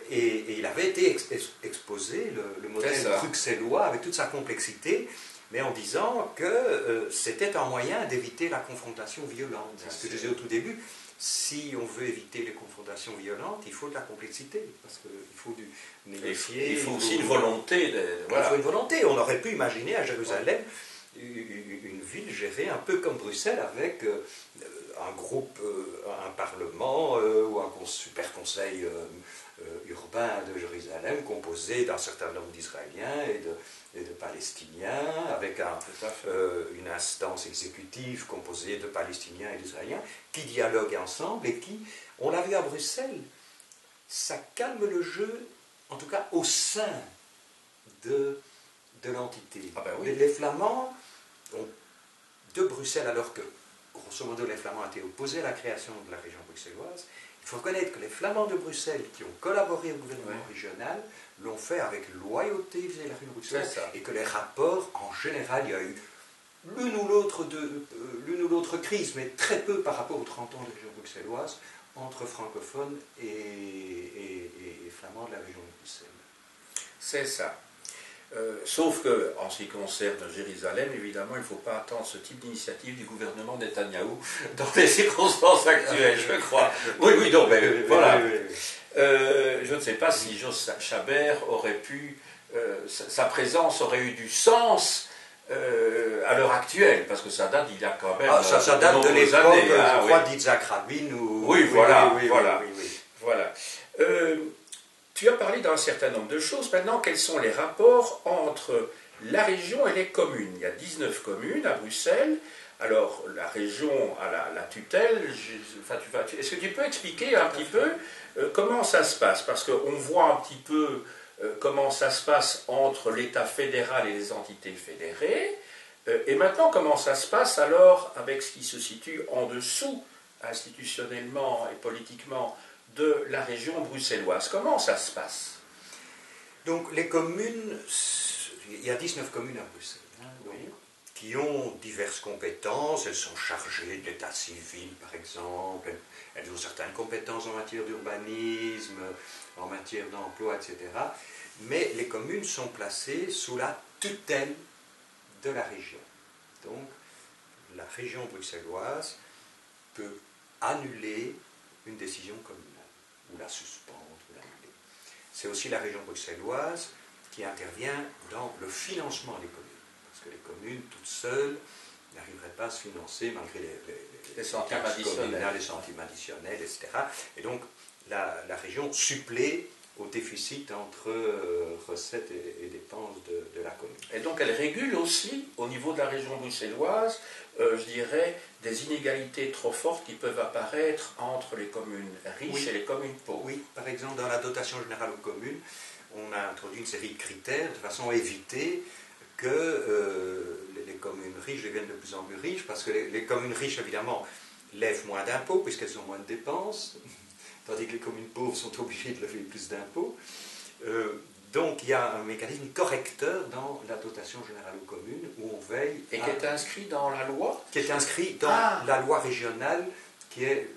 Et il avait été exposé le modèle bruxellois avec toute sa complexité, mais en disant que c'était un moyen d'éviter la confrontation violente. C'est ce que je disais au tout début. Si on veut éviter les confrontations violentes, il faut de la complexité, parce qu'il faut du négocier. Il faut aussi une volonté. Il faut une volonté. On aurait pu imaginer à Jérusalem une ville gérée un peu comme Bruxelles, avec un groupe, un parlement ou un super conseil urbain de Jérusalem composé d'un certain nombre d'Israéliens et de Palestiniens, avec une instance exécutive composée de Palestiniens et d'Israéliens qui dialoguent ensemble et qui, on l'a vu à Bruxelles, ça calme le jeu, en tout cas au sein de l'entité. Les Flamands de Bruxelles, alors que grosso modo les Flamands étaient opposés à la création de la région bruxelloise, il faut reconnaître que les Flamands de Bruxelles qui ont collaboré au gouvernement régional l'ont fait avec loyauté vis-à-vis de la région bruxelloise, et que les rapports, en général, il y a eu l'une ou l'autre crise, mais très peu par rapport aux 30 ans de la région bruxelloise, entre francophones et flamands de la région de Bruxelles. C'est ça. Sauf que, en ce qui concerne Jérusalem, évidemment, il ne faut pas attendre ce type d'initiative du gouvernement Netanyahou dans les circonstances actuelles, je crois. Oui, donc, mais, voilà. Je ne sais pas si Joseph Chabert aurait pu, sa présence aurait eu du sens à l'heure actuelle, parce que ça date il y a quand même ça date de l'époque, je crois, d'Yitzhak Rabin. Oui, voilà. Tu as parlé d'un certain nombre de choses. Maintenant, quels sont les rapports entre la région et les communes? Il y a 19 communes à Bruxelles. Alors, la région a la tutelle. Est-ce que tu peux expliquer un petit peu comment ça se passe? Parce qu'on voit un petit peu comment ça se passe entre l'État fédéral et les entités fédérées. Et maintenant, comment ça se passe alors avec ce qui se situe en dessous, institutionnellement et politiquement, de la région bruxelloise? Comment ça se passe? Donc les communes, il y a 19 communes à Bruxelles, qui ont diverses compétences. Elles sont chargées de l'état civil, par exemple. Elles ont certaines compétences en matière d'urbanisme, en matière d'emploi, etc. Mais les communes sont placées sous la tutelle de la région. Donc la région bruxelloise peut annuler une décision communale, ou la suspendre, ou l'annuler. c'est aussi la région bruxelloise qui intervient dans le financement des communes. Parce que les communes, toutes seules, n'arriveraient pas à se financer malgré les centimes taxes additionnels, communales, les centimes additionnels, etc. Et donc, la région supplée au déficit entre recettes et dépenses de la commune. Et donc elle régule aussi, au niveau de la région bruxelloise, je dirais, des inégalités trop fortes qui peuvent apparaître entre les communes riches et les communes pauvres. Oui, par exemple, dans la dotation générale aux communes, on a introduit une série de critères de façon à éviter que les communes riches deviennent de plus en plus riches, parce que les communes riches, évidemment, lèvent moins d'impôts, puisqu'elles ont moins de dépenses, tandis que les communes pauvres sont obligées de lever plus d'impôts. Donc il y a un mécanisme correcteur dans la dotation générale aux communes, où on veille... Et qui est inscrit dans la loi? Qui est inscrit dans la loi régionale, qui est...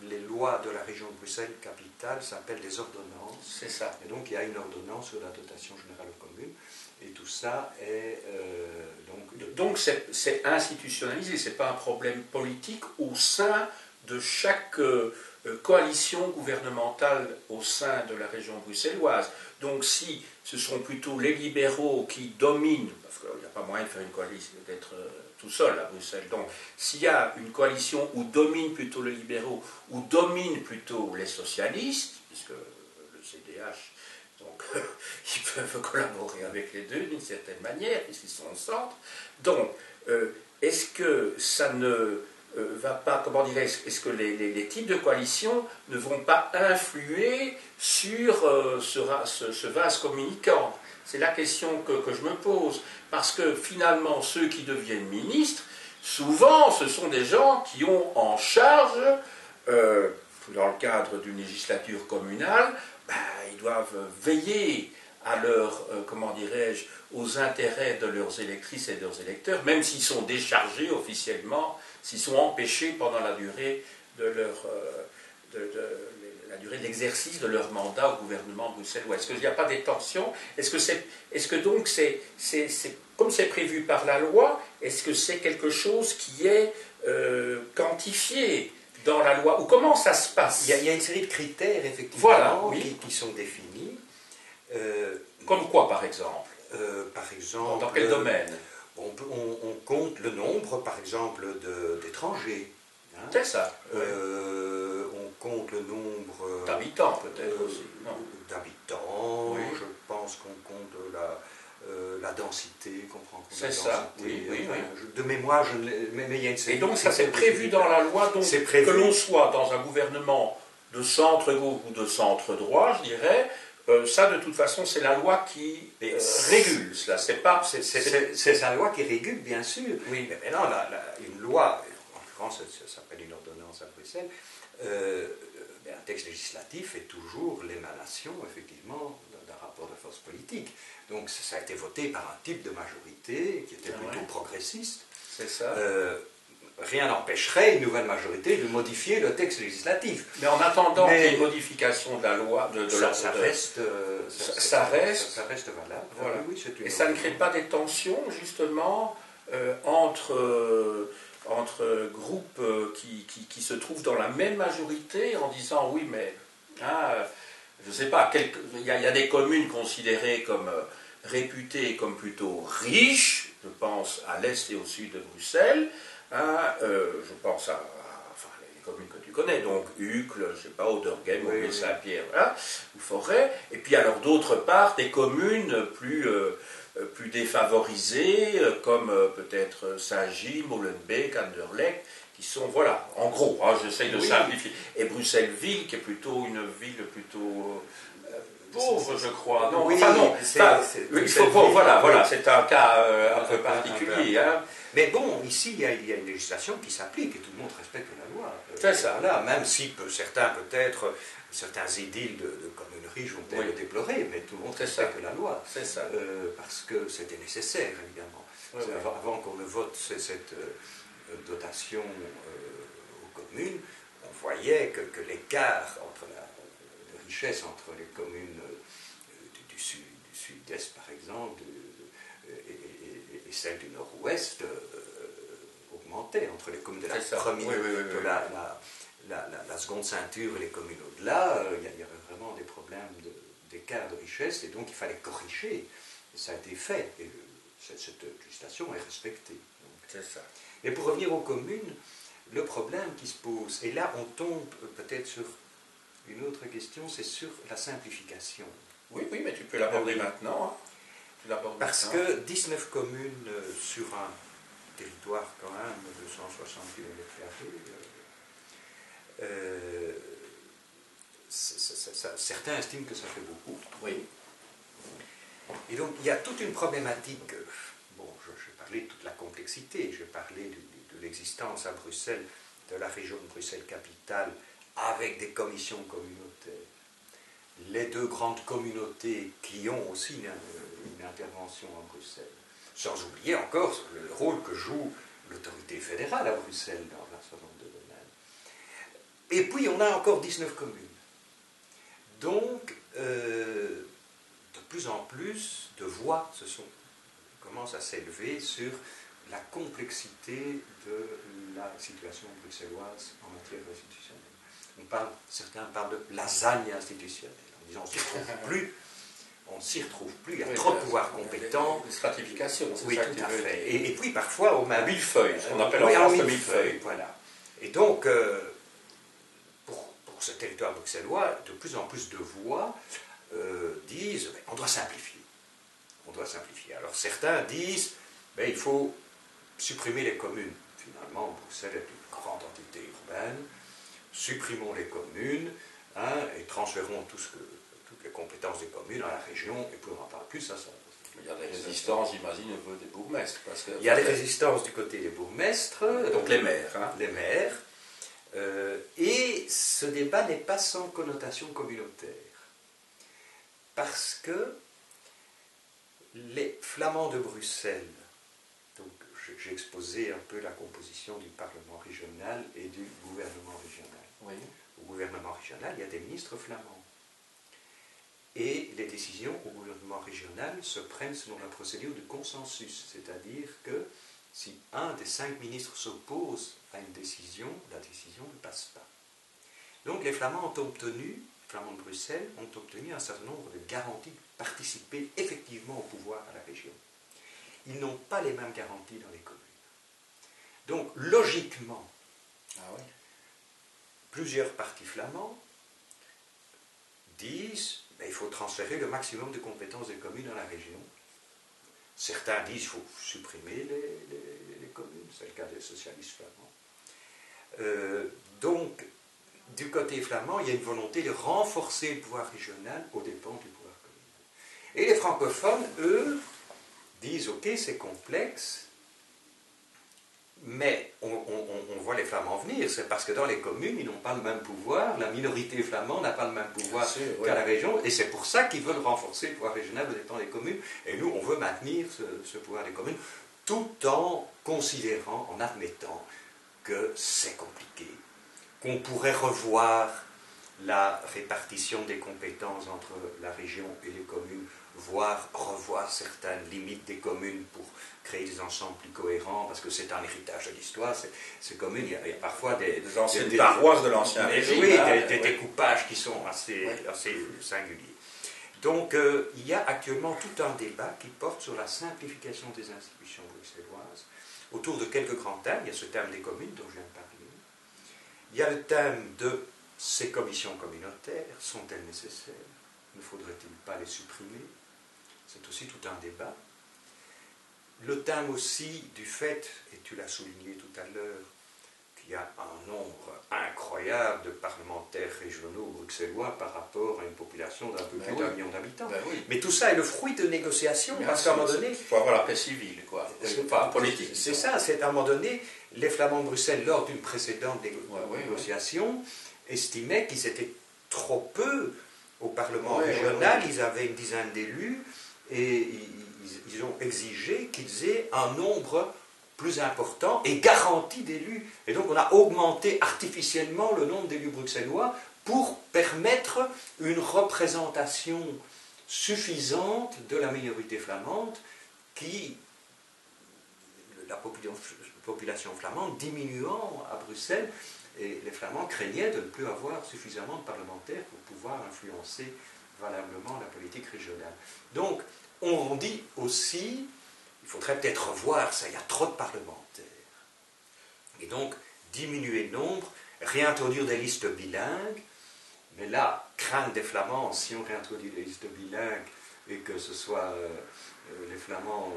les lois de la région de Bruxelles-Capitale s'appellent des ordonnances. C'est ça. Et donc il y a une ordonnance sur la dotation générale aux communes, et tout ça est... Donc c'est institutionnalisé, ce n'est pas un problème politique au sein de chaque coalition gouvernementale au sein de la région bruxelloise. Donc si ce sont plutôt les libéraux qui dominent, parce qu'il n'y a pas moyen de faire une coalition, d'être tout seul à Bruxelles, donc s'il y a une coalition où dominent plutôt les libéraux, ou dominent plutôt les socialistes, puisque le CDH, donc ils peuvent collaborer avec les deux d'une certaine manière, puisqu'ils sont au centre, donc est-ce que ça ne... va pas, comment dirais-je, est-ce que les types de coalitions ne vont pas influer sur ce vase communicant? C'est la question que je me pose. Parce que finalement, ceux qui deviennent ministres, souvent, ce sont des gens qui ont en charge, dans le cadre d'une législature communale, ils doivent veiller à leur, comment dirais-je, aux intérêts de leurs électrices et de leurs électeurs, même s'ils sont déchargés officiellement, s'ils sont empêchés pendant la durée de la durée d'exercice de leur mandat au gouvernement bruxellois. Est-ce qu'il n'y a pas des tensions? Est-ce que donc comme c'est prévu par la loi, est-ce que c'est quelque chose qui est quantifié dans la loi? Ou comment ça se passe? Il y a une série de critères, effectivement, voilà, oui, qui sont définis. Comme quoi, par exemple? Par exemple... Dans quel domaine? On compte le nombre, par exemple, d'étrangers. Hein. C'est ça. On compte le nombre... d'habitants, peut-être aussi. D'habitants, oui. Je pense qu'on compte la densité, qu'on prend en compte c'est la ça, densité. oui. De mémoire, mais il y a une série. Et donc ça c'est prévu dans la loi, donc que l'on soit dans un gouvernement de centre-gauche ou de centre-droit, je dirais, ça de toute façon c'est la loi qui régule cela. C'est la loi qui régule, bien sûr. Oui. Mais maintenant, une loi, en l'occurrence ça s'appelle une ordonnance à Bruxelles, un texte législatif est toujours l'émanation, effectivement, d'un rapport de force politique. Donc ça a été voté par un type de majorité qui était plutôt progressiste. C'est ça. Rien n'empêcherait une nouvelle majorité de modifier le texte législatif. Mais en attendant qu'il y ait une modification de la loi, ça reste valable. Voilà. Oui, et ça ne crée pas des tensions, justement, entre groupes qui se trouvent dans la même majorité en disant oui, mais je ne sais pas, il y a des communes considérées comme réputées comme plutôt riches, je pense à l'est et au sud de Bruxelles, je pense à les communes que tu connais, donc Uccle, je ne sais pas, Oderghem, oui. Saint-Pierre, ou Forêt, et puis alors d'autre part des communes plus défavorisés, comme peut-être Saint-Gilles, Molenbeek, Anderlecht, qui sont, voilà, en gros, j'essaye de simplifier. Et Bruxelles-Ville, qui est plutôt une ville plutôt pauvre, je crois. Non, oui, non, c'est un cas un peu particulier. Hein. Mais bon, ici, il y a une législation qui s'applique et tout le monde respecte la loi. C'est ça. Voilà, même si certains édiles de communes riches vont peut-être le déplorer, mais tout le monde respecte la loi. C'est ça. Parce que c'était nécessaire, évidemment. Oui. Avant qu'on ne vote cette dotation aux communes, on voyait que l'écart entre de richesse entre les communes du sud-est, par exemple, et celles du nord-ouest augmentait entre les communes de la première, de la seconde ceinture et les communes au-delà. Il y avait vraiment des problèmes d'écart de richesse, et donc il fallait corriger. Et ça a été fait, et cette législation est respectée. C'est ça. Mais pour revenir aux communes, le problème qui se pose, et là on tombe peut-être sur une autre question, c'est sur la simplification. Oui, oui, mais tu peux l'aborder maintenant. Hein. Tu l'abordes Parce maintenant. que 19 communes sur un territoire quand même de 160 km², certains estiment que ça fait beaucoup. Oui. Et donc il y a toute une problématique. Bon, je parlais de toute la complexité, je parlais de l'existence à Bruxelles de la région de Bruxelles-Capitale avec des commissions communautaires. Les deux grandes communautés qui ont aussi une intervention à Bruxelles. Sans oublier encore le rôle que joue l'autorité fédérale à Bruxelles dans un certain nombre de domaines. Et puis on a encore 19 communes. Donc, de plus en plus de voix commencent à s'élever sur la complexité de la situation bruxelloise en matière institutionnelle. Certains parlent de lasagne institutionnelle, en disant on ne s'y retrouve plus, il y a trop de pouvoirs compétents. Des stratifications, c'est oui, ça tout que tu à veux fait. dire. Et puis parfois au même millefeuille, ce qu'on appelle en oui, France le millefeuille. Voilà. Et donc, pour ce territoire bruxellois, de plus en plus de voix disent on doit simplifier. On doit simplifier. Alors certains disent il faut supprimer les communes. Finalement, Bruxelles est une grande entité urbaine. Supprimons les communes et transférons toutes les compétences des communes à la région, et puis on n'en parle plus, ça. Il y a des résistances, j'imagine, au niveau des bourgmestres. Il y a des résistances du côté des bourgmestres. Donc les maires. Hein. Les maires. Et ce débat n'est pas sans connotation communautaire. Parce que les Flamands de Bruxelles, donc j'ai exposé un peu la composition du Parlement régional et du gouvernement régional. Oui. Au gouvernement régional, il y a des ministres flamands. Et les décisions au gouvernement régional se prennent selon la procédure du consensus, c'est-à-dire que si un des 5 ministres s'oppose à une décision, la décision ne passe pas. Donc les Flamands ont obtenu, les Flamands de Bruxelles ont obtenu un certain nombre de garanties de participer effectivement au pouvoir à la région. Ils n'ont pas les mêmes garanties dans les communes. Donc logiquement, plusieurs partis flamands disent il faut transférer le maximum de compétences des communes dans la région. Certains disent qu'il faut supprimer les communes, c'est le cas des socialistes flamands. Donc, du côté flamand, il y a une volonté de renforcer le pouvoir régional aux dépens du pouvoir communal. Et les francophones, eux, disent ok, c'est complexe, mais on voit les Flamands venir, c'est parce que dans les communes, ils n'ont pas le même pouvoir, la minorité flamande n'a pas le même pouvoir qu'à la région, et c'est pour ça qu'ils veulent renforcer le pouvoir régional aux dépens des communes, et nous, on veut maintenir ce pouvoir des communes, tout en considérant, en admettant que c'est compliqué, qu'on pourrait revoir la répartition des compétences entre la région et les communes, voire revoir certaines limites des communes pour créer des ensembles plus cohérents, parce que c'est un héritage de l'histoire. Ces communes, il y a parfois des anciennes paroisses de l'ancien régime. Oui, des découpages qui sont assez singuliers. Donc, il y a actuellement tout un débat qui porte sur la simplification des institutions bruxelloises, autour de quelques grands thèmes. Il y a ce thème des communes dont je viens de parler. Il y a le thème de ces commissions communautaires. Sont-elles nécessaires? Ne faudrait-il pas les supprimer? C'est aussi tout un débat. Le thème aussi du fait, et tu l'as souligné tout à l'heure, qu'il y a un nombre incroyable de parlementaires régionaux bruxellois par rapport à une population d'un peu plus d'1 million d'habitants. Oui. Mais tout ça est le fruit de négociations, parce qu'à un moment donné... Il faut avoir la paix civile, quoi. Pas politique. C'est ça, c'est à un moment donné, les Flamands de Bruxelles, lors d'une précédente négociation, estimaient qu'ils étaient trop peu au Parlement régional, ils avaient une dizaine d'élus, et ils ont exigé qu'ils aient un nombre plus important et garanti d'élus. Et donc on a augmenté artificiellement le nombre d'élus bruxellois pour permettre une représentation suffisante de la minorité flamande la population flamande diminuant à Bruxelles, et les Flamands craignaient de ne plus avoir suffisamment de parlementaires pour pouvoir influencer valablement la politique régionale. Donc, on dit aussi, il faudrait peut-être revoir ça, il y a trop de parlementaires. Et donc, diminuer le nombre, réintroduire des listes bilingues, mais là, crainte des Flamands, si on réintroduit des listes bilingues et que ce soit que les Flamands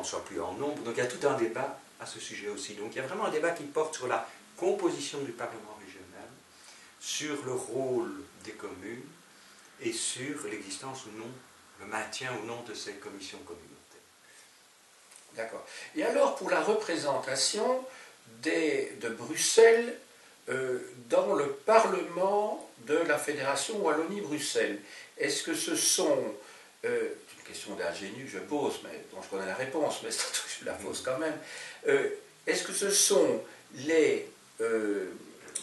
ne soient plus en nombre. Donc il y a tout un débat à ce sujet aussi. Donc il y a vraiment un débat qui porte sur la composition du Parlement régional, sur le rôle des communes et sur l'existence ou non, le maintien ou non de ces commissions communautaires. D'accord. Et alors pour la représentation de Bruxelles dans le Parlement de la Fédération Wallonie-Bruxelles, est-ce que ce sont... c'est une question d'ingénu, je pose, mais dont je connais la réponse, mais je la pose quand même. Est-ce que ce sont les,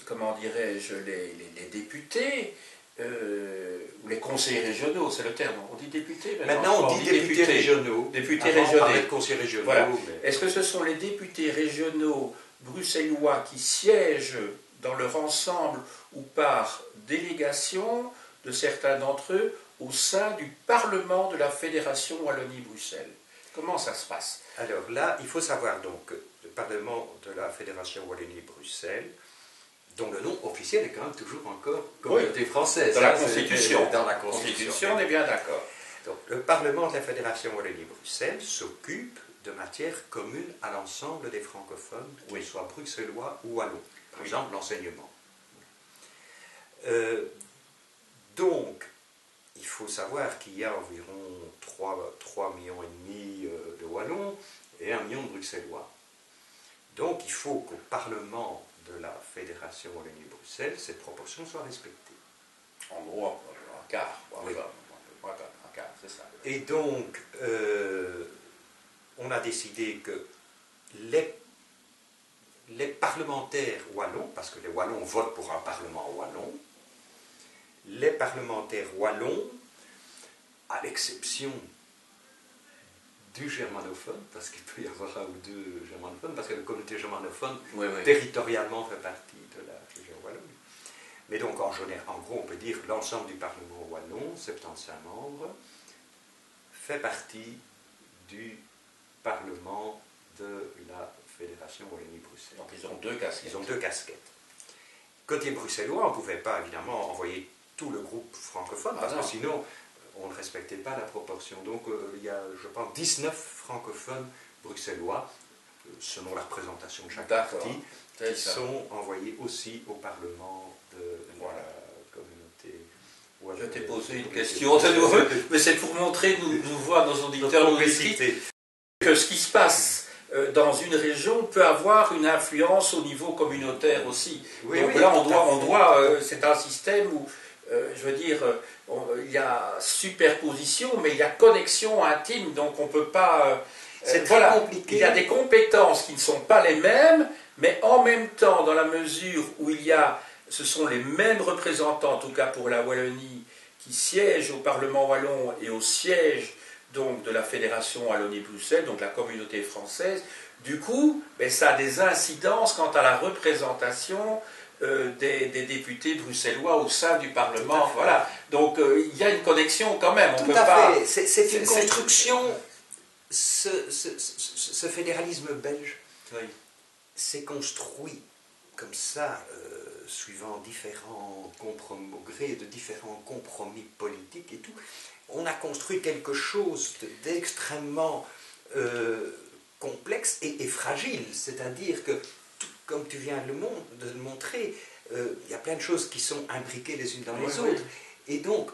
comment dirais-je, les députés ou les conseillers régionaux, c'est le terme, on dit députés maintenant on dit députés régionaux. Députés régionaux. De conseillers régionaux. Voilà. Mais... Est-ce que ce sont les députés régionaux bruxellois qui siègent dans leur ensemble ou par délégation de certains d'entre eux au sein du Parlement de la Fédération Wallonie-Bruxelles? Comment ça se passe? Alors là, il faut savoir donc que le Parlement de la Fédération Wallonie-Bruxelles, dont le nom officiel est quand même toujours encore Communauté française. Dans la Constitution. Dans la Constitution, on est bien d'accord. Donc, le Parlement de la Fédération Wallonie-Bruxelles s'occupe de matières communes à l'ensemble des francophones, qu'ils soient bruxellois ou wallons. Par exemple, l'enseignement. Donc, il faut savoir qu'il y a environ 3,5 millions de Wallons et 1 million de Bruxellois. Donc, il faut qu'au Parlement de la Fédération Wallonie-Bruxelles, cette proportion soit respectée. En gros, un quart. Oui. Un quart, c'est ça. Et donc, on a décidé que les parlementaires wallons, parce que les wallons votent pour un parlement wallon, les parlementaires wallons, à l'exception du germanophone, parce qu'il peut y avoir un ou deux germanophones, parce que la communauté germanophone, territorialement, fait partie de la région wallonne. Mais donc, en gros, on peut dire que l'ensemble du Parlement wallon, 75 membres, fait partie du Parlement de la Fédération Wallonie-Bruxelles. Donc, ils ont deux casquettes. Ils ont deux casquettes. Côté bruxellois, on ne pouvait pas, évidemment, envoyer tout le groupe francophone, parce que sinon, on ne respectait pas la proportion. Donc, il y a, je pense, 19 francophones bruxellois, selon la représentation de chaque parti, qui sont envoyés aussi au Parlement de la communauté. Je t'ai posé une question, mais c'est pour montrer, nous voir nos auditeurs, nos auditrices, que ce qui se passe dans une région peut avoir une influence au niveau communautaire aussi. Donc là, on doit c'est un système où, je veux dire, il y a superposition, mais il y a connexion intime, donc on ne peut pas... c'est très compliqué. Il y a des compétences qui ne sont pas les mêmes, mais en même temps, dans la mesure où ce sont les mêmes représentants, en tout cas pour la Wallonie, qui siègent au Parlement wallon et au siège donc, de la Fédération Wallonie-Bruxelles, donc la communauté française. Du coup, ça a des incidences quant à la représentation des députés bruxellois au sein du Parlement. Voilà. Donc il y a une connexion quand même. Tout à fait. C'est une construction. Ce fédéralisme belge s'est construit comme ça, suivant différents compromis, au gré de différents compromis politiques et tout. On a construit quelque chose d'extrêmement complexe et fragile. C'est-à-dire que, comme tu viens de le montrer, il y a plein de choses qui sont imbriquées les unes dans les autres. Et donc,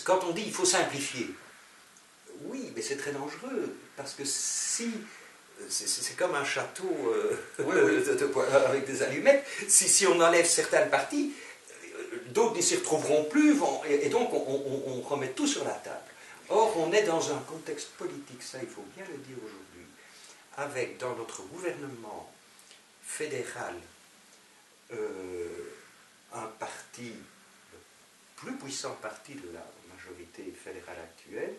quand on dit il faut simplifier, oui, mais c'est très dangereux, parce que si... C'est comme un château avec des allumettes. Si on enlève certaines parties, d'autres ne s'y retrouveront plus, et donc on remet tout sur la table. Or, on est dans un contexte politique, ça il faut bien le dire aujourd'hui, avec dans notre gouvernement fédéral un parti, le plus puissant parti de la majorité fédérale actuelle,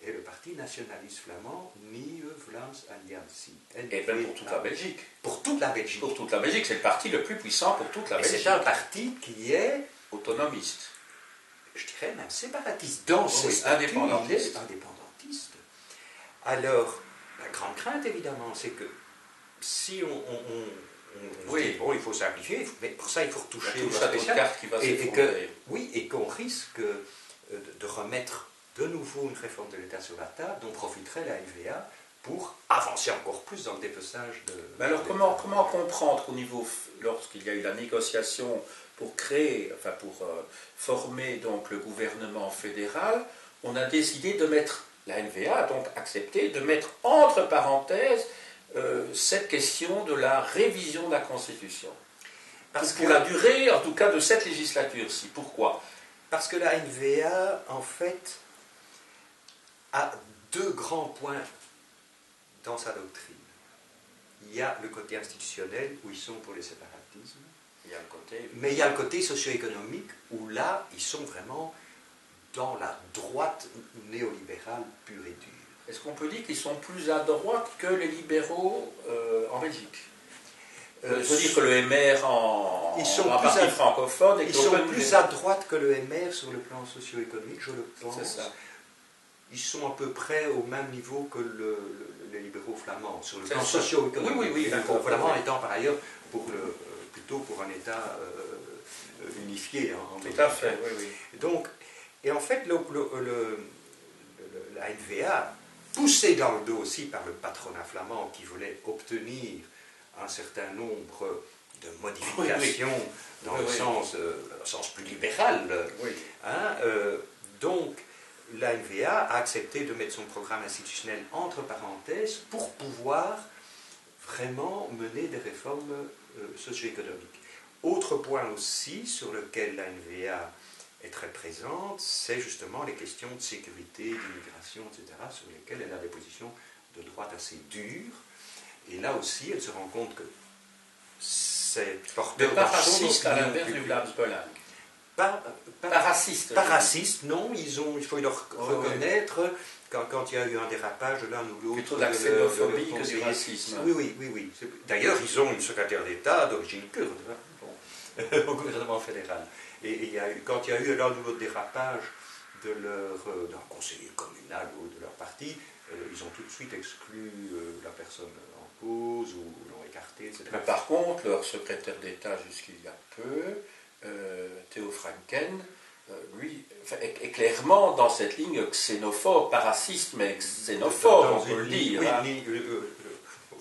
et le parti nationaliste flamand, Nieuwe Vlaams Alliantie. Et même pour toute la Belgique. Pour toute la Belgique. Pour toute la Belgique, c'est le parti le plus puissant pour toute la Belgique. C'est un parti qui est... autonomiste. je dirais même séparatiste. Dans ses statuts, il est indépendantiste. Alors, la grande crainte, évidemment, c'est que si on dit, bon, il faut simplifier, mais pour ça, il faut retoucher la carte qui va s'effondrer. Oui, et qu'on risque de remettre de nouveau une réforme de l'État sur la table, dont profiterait la NVA pour avancer encore plus dans le dépeçage de... Mais alors, comment comprendre qu'au niveau, lorsqu'il y a eu la négociation pour créer, enfin pour former donc le gouvernement fédéral, on a décidé de mettre, la NVA a donc accepté de mettre entre parenthèses cette question de la révision de la Constitution. Parce pour la durée, en tout cas, de cette législature-ci. Pourquoi? Parce que la NVA, en fait, a deux grands points dans sa doctrine. Il y a le côté institutionnel, où ils sont pour les séparatismes, mais il y a le côté socio-économique, où là, ils sont vraiment dans la droite néolibérale pure et dure. Est-ce qu'on peut dire qu'ils sont plus à droite que les libéraux en Belgique? Je veux dire que le MR en partie francophone... Ils sont plus à droite que le MR sur le plan socio-économique, je le pense. C'est ça. Ils sont à peu près au même niveau que les libéraux flamands, sur le plan socio-économique. Oui, d'accord. Flamand étant par ailleurs plutôt pour un État unifié. Tout à fait, oui. Donc, et en fait, la NVA, poussée dans le dos aussi par le patronat flamand qui voulait obtenir un certain nombre de modifications dans le sens plus libéral. Donc, la NVA a accepté de mettre son programme institutionnel entre parenthèses pour pouvoir vraiment mener des réformes socio-économiques. Autre point aussi sur lequel la NVA est très présente, c'est justement les questions de sécurité, d'immigration, etc., sur lesquelles elle a des positions de droite assez dures. Et là aussi, elle se rend compte que c'est porteur de pas raciste à l'inverse du Vlaams-Belang. Pas raciste. Pas raciste, non. Il faut leur reconnaître, quand il y a eu un dérapage de l'un ou l'autre. Plutôt de la xénophobie que du racisme. Oui. D'ailleurs, ils ont une secrétaire d'État d'origine kurde au gouvernement fédéral. Et quand il y a eu l'un ou l'autre dérapage d'un conseiller communal ou de leur parti, ils ont tout de suite exclu la personne en cause ou l'ont écarté, etc. Mais par contre, leur secrétaire d'État jusqu'il y a peu, Theo Franken, lui, est clairement dans cette ligne xénophobe, pas raciste, mais xénophobe, on peut le dire.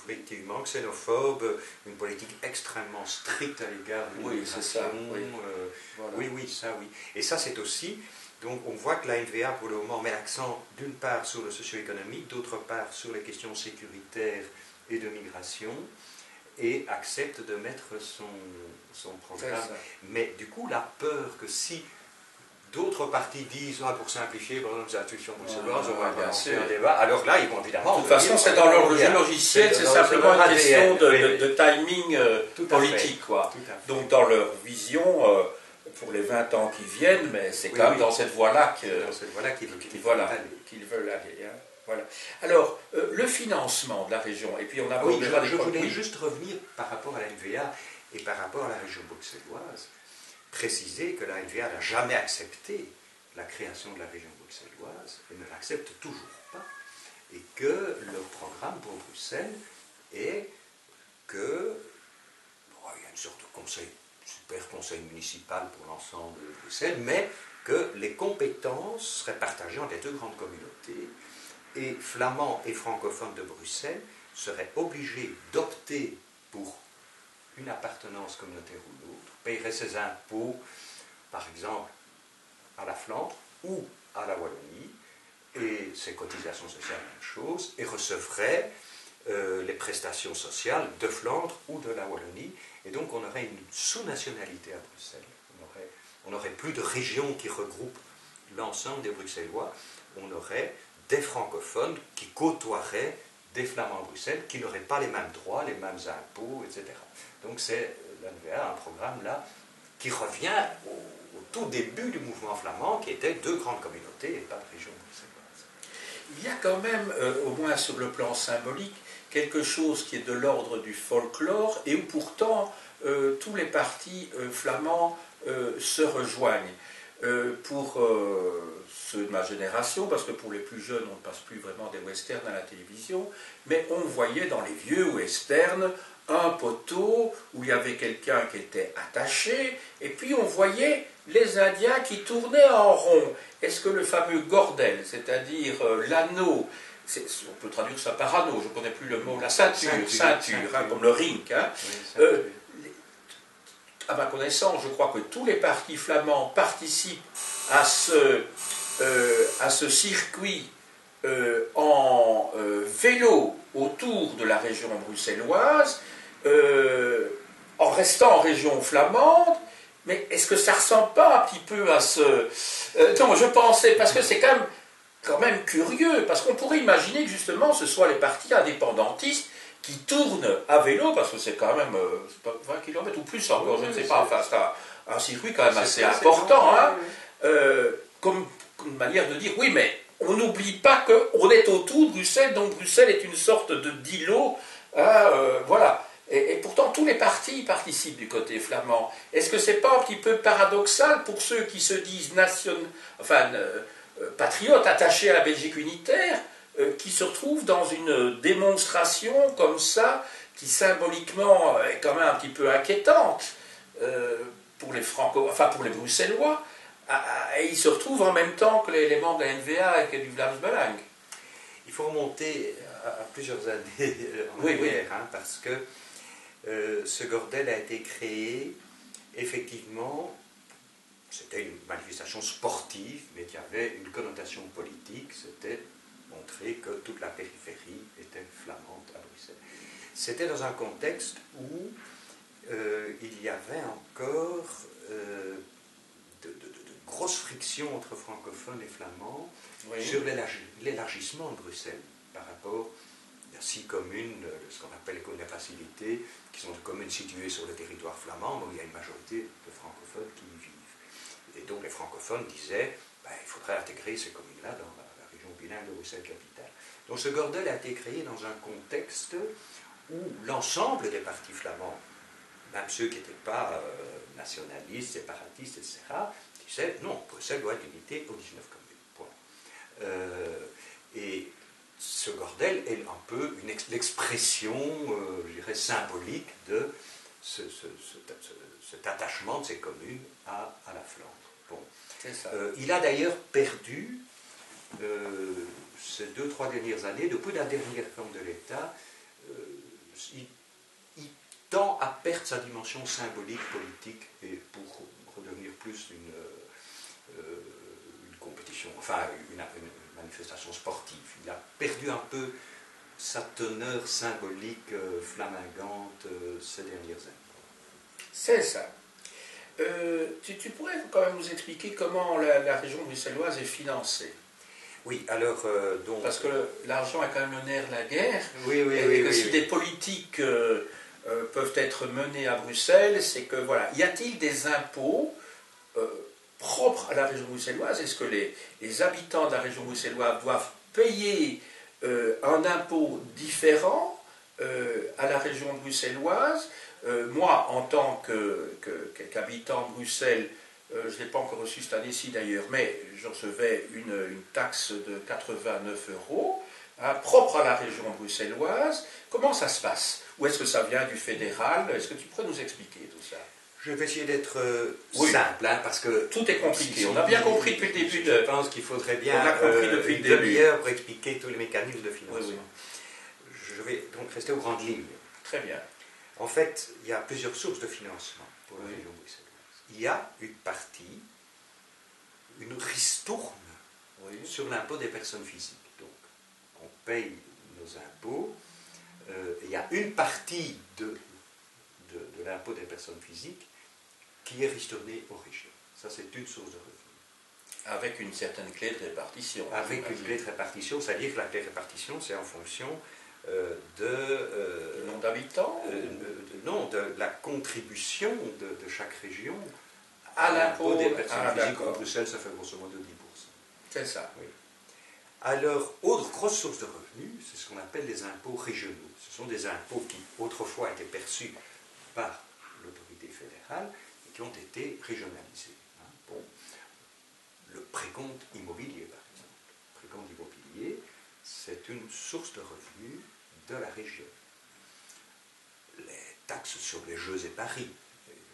Effectivement, xénophobe, une politique extrêmement stricte à l'égard de l'immigration. Oui. Et ça, c'est aussi... Donc, on voit que la NVA, pour le moment, met l'accent d'une part sur le socio-économique, d'autre part sur les questions sécuritaires et de migration, et accepte de mettre son programme. Mais du coup, la peur que si d'autres partis disent, pour simplifier, par exemple, les institutions bruxelloises, on va lancer un débat, alors là, ils vont évidemment... De toute façon, c'est dans leur logiciel, c'est simplement une question de timing politique, quoi. Donc, dans leur vision... pour les 20 ans qui viennent, mais c'est quand même dans cette voie-là qu'ils veulent aller. Hein. Voilà. Alors, le financement de la région, et puis on a... je voulais juste revenir par rapport à la NVA et par rapport à la région bruxelloise, préciser que la NVA n'a jamais accepté la création de la région bruxelloise, et ne l'accepte toujours pas, et que le programme pour Bruxelles est que... il y a une sorte de super conseil municipal pour l'ensemble de Bruxelles, mais que les compétences seraient partagées entre les deux grandes communautés, et flamands et francophones de Bruxelles seraient obligés d'opter pour une appartenance communautaire ou l'autre, paieraient ses impôts, par exemple, à la Flandre ou à la Wallonie, et ses cotisations sociales, même chose, et recevraient les prestations sociales de Flandre ou de la Wallonie, et donc on aurait une sous-nationalité à Bruxelles. On n'aurait plus de régions qui regroupent l'ensemble des Bruxellois, on aurait des francophones qui côtoieraient des flamands à Bruxelles, qui n'auraient pas les mêmes droits, les mêmes impôts, etc. Donc c'est l'NVA, un programme là, qui revient au tout début du mouvement flamand, qui était deux grandes communautés et pas de régions bruxelloises. Il y a quand même, au moins sur le plan symbolique, quelque chose qui est de l'ordre du folklore et où pourtant tous les partis flamands se rejoignent. pour ceux de ma génération, parce que pour les plus jeunes, on ne passe plus vraiment des westerns à la télévision, mais on voyait dans les vieux westerns un poteau où il y avait quelqu'un qui était attaché, et puis on voyait les Indiens qui tournaient en rond. Est-ce que le fameux gordel, c'est-à-dire l'anneau, on peut traduire ça par anneau, je ne connais plus le mot, la ceinture, hein, comme le ring, hein, à ma connaissance, je crois que tous les partis flamands participent à ce circuit en vélo autour de la région bruxelloise, en restant en région flamande. Mais est-ce que ça ne ressemble pas un petit peu à ce... non, je pensais, parce que c'est quand même curieux, parce qu'on pourrait imaginer que justement ce soit les partis indépendantistes qui tournent à vélo, parce que c'est quand même 20 km ou plus encore, je ne sais pas, enfin c'est un circuit quand même assez important, hein, comme une manière de dire, oui, mais on n'oublie pas qu'on est autour de Bruxelles, donc Bruxelles est une sorte d'îlot, hein, voilà. Et pourtant, tous les partis participent du côté flamand. Est-ce que c'est pas un petit peu paradoxal pour ceux qui se disent patriotes attachés à la Belgique unitaire, qui se retrouvent dans une démonstration comme ça, qui symboliquement est quand même un petit peu inquiétante pour les pour les Bruxellois, et ils se retrouvent en même temps que les membres de la NVA et que du Vlaams Belang. Il faut remonter à plusieurs années en arrière, hein, parce que ce bordel a été créé, effectivement, c'était une manifestation sportive, mais qui avait une connotation politique, c'était montrer que toute la périphérie était flamande à Bruxelles. C'était dans un contexte où il y avait encore de grosses frictions entre francophones et flamands sur l'élargissement de Bruxelles par rapport à 6 communes, ce qu'on appelle les communes à facilité, qui sont des communes situées sur le territoire flamand, où il y a une majorité de francophones qui y vivent. Et donc les francophones disaient, il faudrait intégrer ces communes-là dans la région bilingue de Bruxelles-Capitale. Donc ce bordel a été créé dans un contexte où l'ensemble des partis flamands, même ceux qui n'étaient pas nationalistes, séparatistes, etc., disaient, non, Bruxelles doit être unité aux 19 communes. Point. Et ce bordel est un peu l'expression, je dirais, symbolique de cet attachement de ces communes à la Flandre. Bon. Il a d'ailleurs perdu, ces 2-3 dernières années, depuis la dernière réforme de l'État, il tend à perdre sa dimension symbolique, politique, et pour redevenir plus une compétition, enfin une manifestation sportive. Il a perdu un peu sa teneur symbolique flamingante ces dernières années. C'est ça. Tu pourrais quand même nous expliquer comment la région bruxelloise est financée? Oui, alors... donc... Parce que l'argent est quand même le nerf de la guerre, et que si des politiques peuvent être menées à Bruxelles, c'est que, voilà, y a-t-il des impôts propres à la région bruxelloise? Est-ce que les habitants de la région bruxelloise doivent payer un impôt différent à la région bruxelloise? Moi, en tant qu'habitant de Bruxelles, je ne l'ai pas encore reçu cette année-ci d'ailleurs, mais je recevais une taxe de 89 €, hein, propre à la région bruxelloise. Comment ça se passe? Ou est-ce que ça vient du fédéral? Est-ce que tu pourrais nous expliquer tout ça? Je vais essayer d'être simple, hein, parce que... Tout est compliqué, on a bien compris depuis le début. Je pense qu'il faudrait bien une demi-heure pour expliquer tous les mécanismes de financement. Oui. Je vais donc rester aux grandes lignes. Très bien. En fait, il y a plusieurs sources de financement pour la région bruxelloise. Il y a une partie, une ristourne sur l'impôt des personnes physiques. Donc, on paye nos impôts. Il y a une partie de l'impôt des personnes physiques qui est ristournée aux régions. Ça, c'est une source de revenus. Avec une certaine clé de répartition. Avec une clé de répartition, c'est-à-dire que la clé de répartition, c'est en fonction du nombre d'habitants non, de la contribution de chaque région à l'impôt des personnes physiques. À Bruxelles, ça fait grosso modo 10%. C'est ça. Oui. Alors, autre grosse source de revenus, c'est ce qu'on appelle les impôts régionaux. Ce sont des impôts qui, autrefois, étaient perçus par l'autorité fédérale et qui ont été régionalisés. Bon. le précompte immobilier, par exemple. Le précompte immobilier, c'est une source de revenus de la région. Les taxes sur les jeux et paris,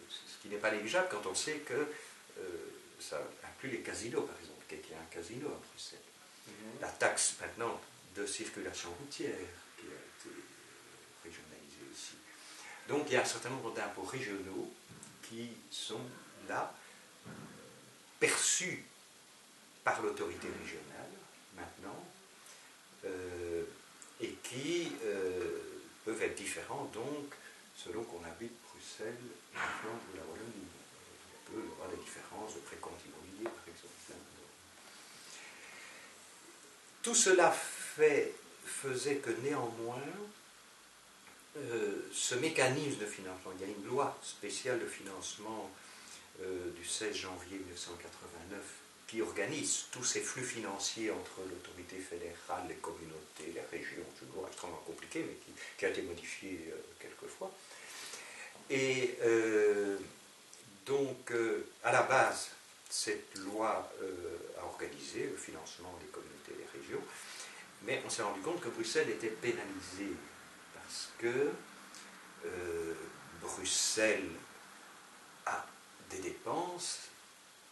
ce qui n'est pas négligeable quand on sait que ça inclut les casinos, par exemple, qu'il y a un casino à Bruxelles. La taxe maintenant de circulation routière qui a été régionalisée ici. Donc il y a un certain nombre d'impôts régionaux qui sont là, perçus par l'autorité régionale maintenant, et qui peuvent être différents donc selon qu'on habite Bruxelles, la Flandre ou la Wallonie. Il peut y avoir des différences de précompte immobilier, par exemple. Tout cela faisait que néanmoins, ce mécanisme de financement, il y a une loi spéciale de financement du 16 janvier 1989 qui organise tous ces flux financiers entre l'autorité fédérale, les communautés, les régions. C'est une loi extrêmement compliquée, mais qui a été modifiée quelques fois. Et donc, à la base, cette loi a organisé le financement des communautés et des régions, mais on s'est rendu compte que Bruxelles était pénalisée parce que Bruxelles a des dépenses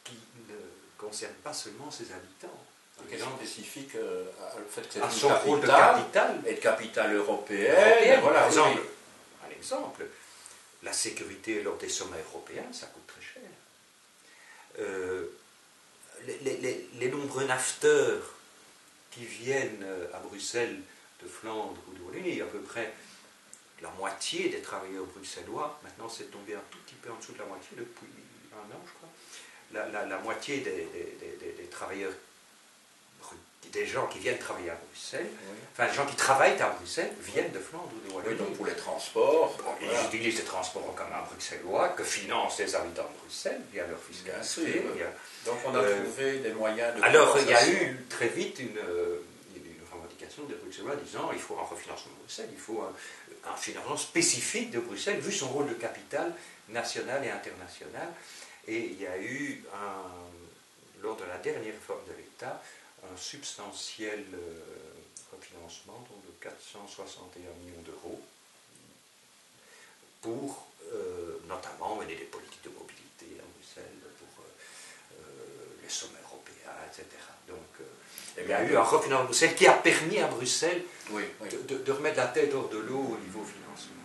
qui ne concernent pas seulement ses habitants. Une question spécifique à le fait que c'est à son rôle de capitale et de capitale européenne. Voilà, un exemple, la sécurité lors des sommets européens, ça coûte très cher. Les nombreux nafteurs qui viennent à Bruxelles de Flandre ou de Wallonie, à peu près la moitié des travailleurs bruxellois, maintenant c'est tombé un tout petit peu en dessous de la moitié depuis un an, je crois, la moitié des travailleurs, des gens qui viennent travailler à Bruxelles, enfin les gens qui travaillent à Bruxelles viennent de Flandre ou de Wallonie. Oui, donc pour les transports. Ils utilisent les transports en commun bruxellois que financent les habitants de Bruxelles via leur fiscalité. Donc on a trouvé des moyens de... Alors il y a eu très vite une revendication des Bruxellois disant il faut un refinancement de Bruxelles, il faut un financement spécifique de Bruxelles vu son rôle de capitale nationale et internationale. Et il y a eu, lors de la dernière réforme de l'État, un substantiel refinancement donc de 461 millions d'euros pour notamment mener des politiques de mobilité à Bruxelles, pour les sommets européens, etc. Donc il y a eu un refinancement de Bruxelles qui a permis à Bruxelles de remettre la tête hors de l'eau au niveau financement.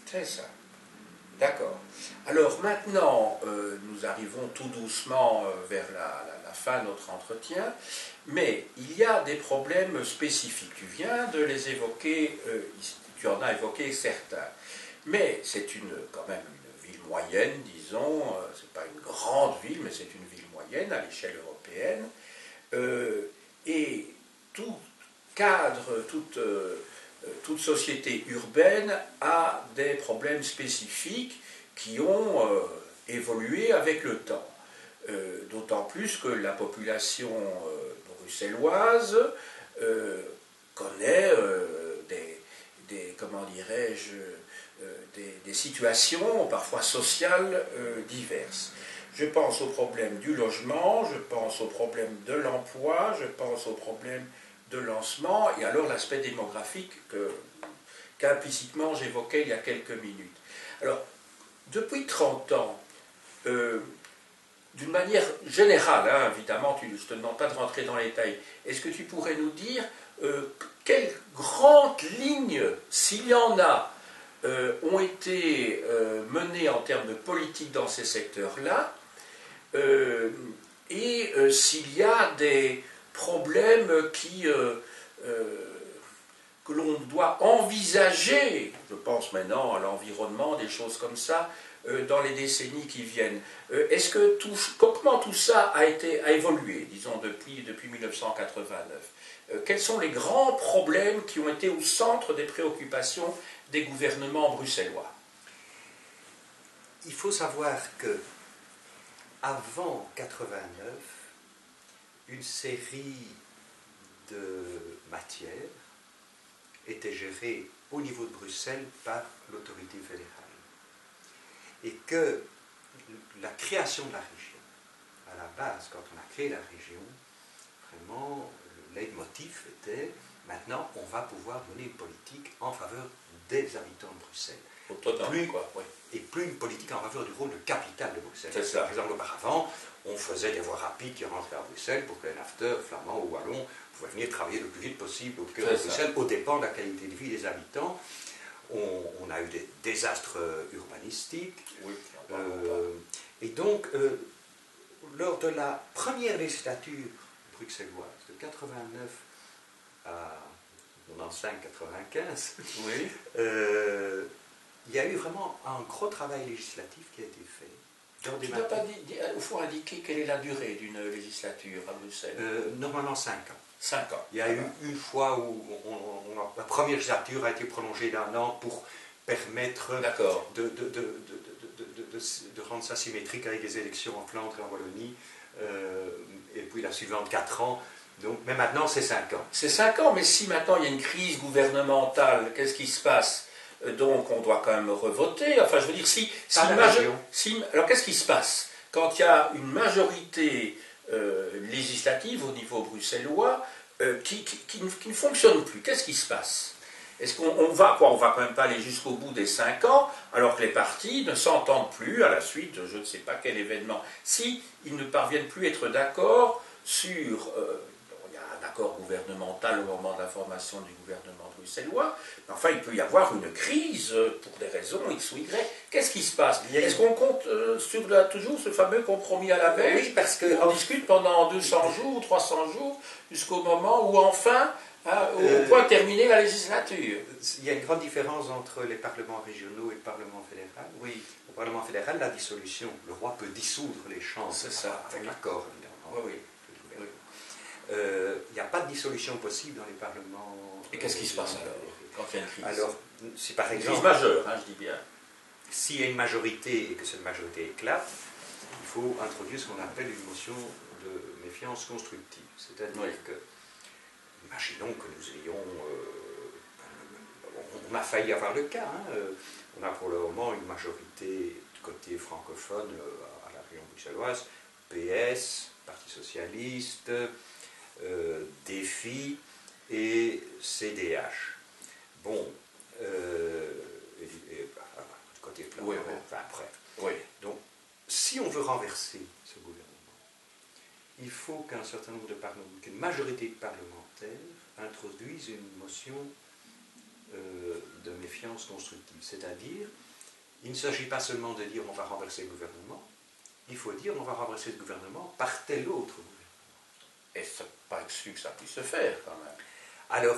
C'est ça. D'accord. Alors maintenant, nous arrivons tout doucement vers la fin de notre entretien, mais il y a des problèmes spécifiques. Tu viens de les évoquer, tu en as évoqué certains. Mais c'est quand même une ville moyenne, disons, c'est pas une grande ville, mais c'est une ville moyenne à l'échelle européenne. Et tout cadre, toute société urbaine a des problèmes spécifiques qui ont évolué avec le temps. D'autant plus que la population bruxelloise connaît comment dirais-je, des situations parfois sociales diverses. Je pense au problème du logement, je pense au problème de l'emploi, je pense au problème de lancement, et alors l'aspect démographique qu'implicitement j'évoquais il y a quelques minutes. Alors, depuis 30 ans, d'une manière générale, hein, évidemment, je ne te demande pas de rentrer dans les détails, est-ce que tu pourrais nous dire quelles grandes lignes, s'il y en a, ont été menées en termes de politique dans ces secteurs-là, et s'il y a des problèmes que l'on doit envisager, je pense maintenant à l'environnement, des choses comme ça, dans les décennies qui viennent. Comment tout ça a évolué, disons, depuis 1989 quels sont les grands problèmes qui ont été au centre des préoccupations des gouvernements bruxellois? Il faut savoir que avant 89, une série de matières était gérée au niveau de Bruxelles par l'autorité fédérale. Et que la création de la région, à la base, quand on a créé la région, vraiment, le leitmotiv était, maintenant, on va pouvoir mener une politique en faveur des habitants de Bruxelles. Et plus une politique en faveur du rôle de capitale de Bruxelles. Par exemple, auparavant, on faisait des voies rapides qui rentraient à Bruxelles pour que les nafteurs, flamands ou wallons pouvaient venir travailler le plus vite possible au cœur de Bruxelles, au dépens de la qualité de vie des habitants. On a eu des désastres urbanistiques. Oui, et donc, lors de la première législature bruxelloise, de 89 à 95-95, oui. Il y a eu vraiment un gros travail législatif qui a été fait. Tu n'as pas au fond indiqué quelle est la durée d'une législature à Bruxelles? Normalement 5 ans. 5 ans. Il y a eu une fois où la première législature a été prolongée d'1 an pour permettre de rendre ça symétrique avec les élections en Flandre et en Wallonie, et puis la suivante 4 ans. Donc, mais maintenant c'est 5 ans. C'est 5 ans, mais si maintenant il y a une crise gouvernementale, qu'est-ce qui se passe? Donc on doit quand même revoter. Enfin, je veux dire, alors qu'est-ce qui se passe quand il y a une majorité législative au niveau bruxellois qui ne fonctionne plus? Qu'est-ce qui se passe? Est-ce qu'on va quoi? On va quand même pas aller jusqu'au bout des 5 ans, alors que les partis ne s'entendent plus à la suite de je ne sais pas quel événement. Si ils ne parviennent plus à être d'accord sur un accord gouvernemental au moment de la formation du gouvernement bruxellois, enfin il peut y avoir une crise pour des raisons X ou Y. Qu'est-ce qui se passe? Est-ce qu'on compte sur toujours ce fameux compromis à la belge? Oui, parce qu'on discute pendant 200 jours, 300 jours, jusqu'au moment où enfin on peut terminer la législature. Il y a une grande différence entre les parlements régionaux et le Parlement fédéral. Oui. Au Parlement fédéral, la dissolution, le roi peut dissoudre les chambres. C'est ça. Avec l'accord, évidemment. Oui. Il n'y a pas de dissolution possible dans les parlements. Et qu'est-ce qui se passe alors quand il y a une crise? Alors, si par exemple. Une crise majeure, je dis bien. S'il y a une majorité et que cette majorité éclate, il faut introduire ce qu'on appelle une motion de méfiance constructive. C'est-à-dire que, imaginons que nous ayons. On a failli avoir le cas. On a pour le moment une majorité du côté francophone à la région bruxelloise, PS, Parti socialiste. Défi et CDH. Bon, du côté flamand, enfin après. Oui. Donc, si on veut renverser ce gouvernement, il faut qu'une majorité de parlementaires introduise une motion de méfiance constructive. C'est-à-dire, il ne s'agit pas seulement de dire on va renverser le gouvernement, il faut dire on va renverser le gouvernement par tel autre gouvernement. Et c'est pas exclu que ça puisse se faire quand même. Alors,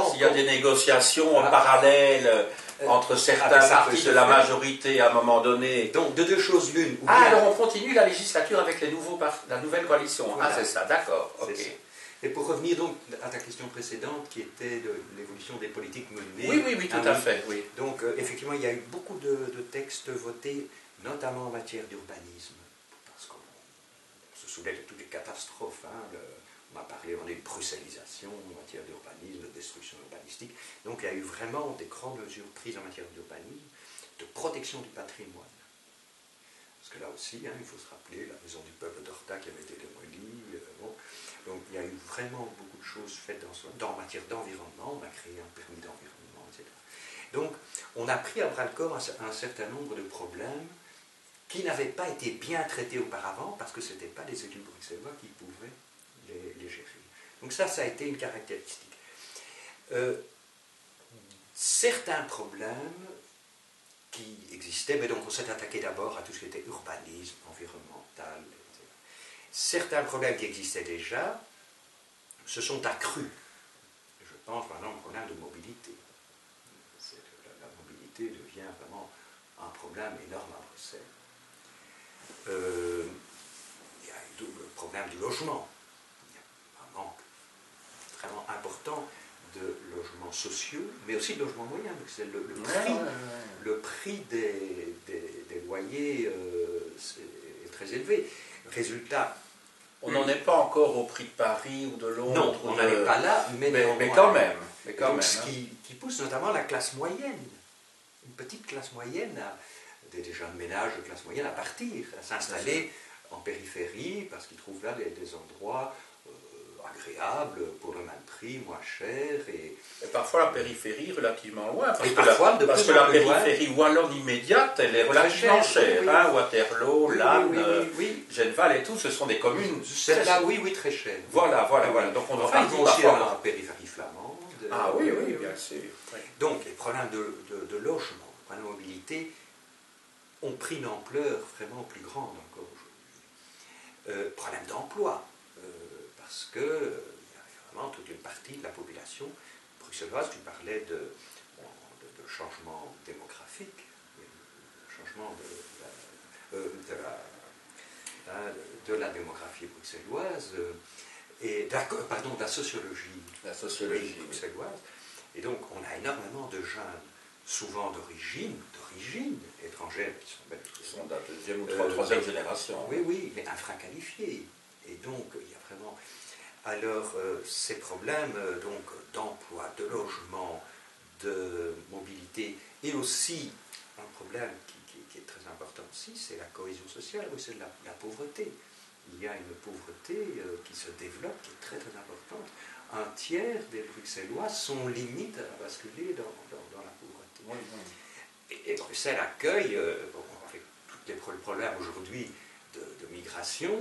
s'il y a des négociations parallèles entre certains partis de la majorité à un moment donné. Donc, de deux choses l'une. Alors on continue la législature avec la nouvelle coalition. Voilà. Ah, c'est ça, d'accord. Okay. Et pour revenir donc à ta question précédente qui était de l'évolution des politiques menées. Oui, tout à fait. Oui. Donc, effectivement, il y a eu beaucoup de textes votés, notamment en matière d'urbanisme, parce qu'on se souvient de toutes les catastrophes. On a parlé de bruxellisation en matière d'urbanisme, de destruction urbanistique. Donc il y a eu vraiment des grandes mesures prises en matière d'urbanisme, de protection du patrimoine. Parce que là aussi, il faut se rappeler la maison du peuple d'Horta qui avait été démolie. Donc il y a eu vraiment beaucoup de choses faites en matière d'environnement. On a créé un permis d'environnement, etc. Donc on a pris à bras-le-corps un certain nombre de problèmes qui n'avaient pas été bien traités auparavant parce que ce n'étaient pas les élus bruxellois qui pouvaient les gérer. Donc ça a été une caractéristique. Certains problèmes qui existaient, mais donc on s'est attaqué d'abord à tout ce qui était urbanisme, environnemental, etc. Certains problèmes qui existaient déjà se sont accrus. Je pense par exemple au problème de mobilité. La mobilité devient vraiment un problème énorme à Bruxelles. Il y a eu le problème du logement. Manque vraiment important de logements sociaux, mais aussi de logements moyens. C'est le prix des loyers est très élevé. Résultat, on n'en est pas encore au prix de Paris ou de Londres. Non, on n'en est pas là, mais quand même. Donc, ce qui pousse notamment la classe moyenne, une petite classe moyenne, des jeunes ménages de classe moyenne à partir, à s'installer en périphérie parce qu'ils trouvent là des endroits agréables pour le même prix, moins cher. Et parfois la périphérie relativement loin, parce Et que parfois, la, de parce plus que en la plus loin. périphérie wallonne immédiate, elle est Très relativement chère, chère. oui, Hein, Waterloo, oui, Lannes, oui. Genval et tout, ce sont des communes. Celle-là, oui, très chère. Voilà. Oui. Donc on doit Enfin, ils vont aussi parfois. à la périphérie flamande. Ah oui, bien sûr. Oui. Donc, les problèmes de logement, les problèmes de mobilité ont pris une ampleur vraiment plus grande encore aujourd'hui. Problème d'emploi, parce que il y a vraiment toute une partie de la population bruxelloise, tu parlais de changement démographique, changement de la démographie bruxelloise, et de la sociologie, bruxelloise. Et donc, on a énormément de jeunes, souvent d'origine étrangère, Ils sont de la deuxième ou troisième génération. Oui, mais infraqualifiés. Et donc, il y a vraiment... Alors, ces problèmes d'emploi, de logement, de mobilité, et aussi un problème qui est très important aussi, c'est la cohésion sociale, oui, c'est la pauvreté. Il y a une pauvreté qui se développe, qui est très très importante. Un tiers des Bruxellois sont limite à basculer dans la pauvreté. Oui. Et Bruxelles accueille, avec tous les problèmes aujourd'hui de migration,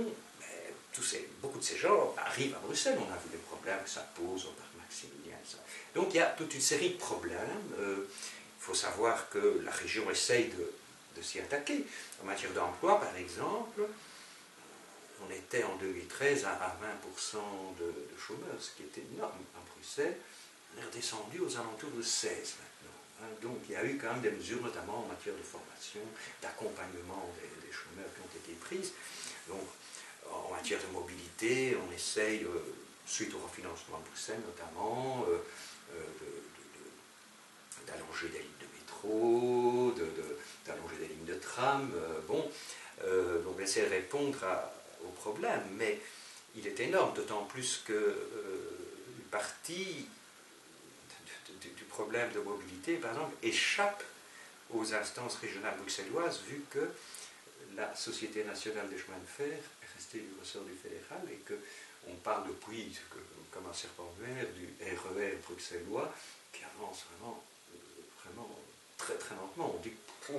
beaucoup de ces gens arrivent à Bruxelles. On a vu les problèmes que ça pose au parc Maximilien. Donc il y a toute une série de problèmes. Il faut savoir que la région essaye de s'y attaquer. En matière d'emploi, par exemple, on était en 2013 à 20% de chômeurs, ce qui était énorme à Bruxelles. On est redescendu aux alentours de 16 maintenant. Donc il y a eu quand même des mesures, notamment en matière de formation, d'accompagnement des chômeurs qui ont été prises. Donc en matière de mobilité, on essaye, suite au refinancement de Bruxelles notamment, d'allonger des lignes de métro, d'allonger des lignes de tram. Donc on essaie de répondre au problème, mais il est énorme, d'autant plus que une partie du problème de mobilité, par exemple, échappe aux instances régionales bruxelloises, vu que la Société nationale des chemins de fer est restée du ressort du fédéral et qu'on parle depuis, comme un serpent de mer, du RER bruxellois qui avance vraiment très très lentement. On dit que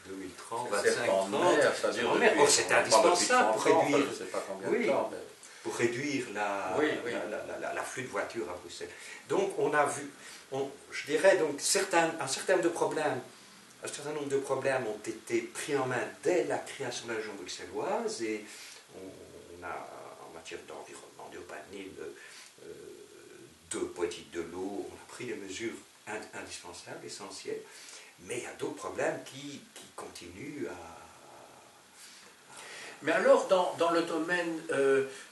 2030, 25 ans, c'est indispensable pour réduire, pour réduire l'afflux de voitures à Bruxelles. Donc on a vu, je dirais, donc, un certain nombre de problèmes ont été pris en main dès la création de la région bruxelloise, et on a, en matière d'environnement, d'urbanisme, de politique de l'eau, on a pris des mesures indispensables, essentielles, mais il y a d'autres problèmes qui continuent à... Mais alors, dans le domaine,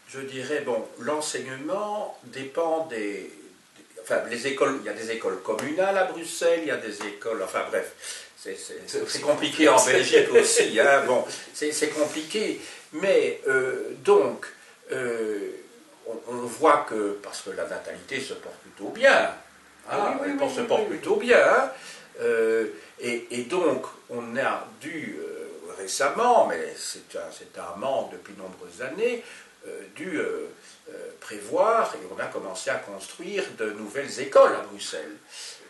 je dirais, l'enseignement dépend enfin, les écoles, il y a des écoles communales à Bruxelles, il y a des écoles, enfin bref, c'est compliqué en Belgique aussi, hein, c'est compliqué, mais donc, on voit que, parce que la natalité se porte plutôt bien, elle se porte plutôt bien, et donc, on a dû, récemment, mais c'est un manque depuis de nombreuses années, dû prévoir, et on a commencé à construire de nouvelles écoles à Bruxelles.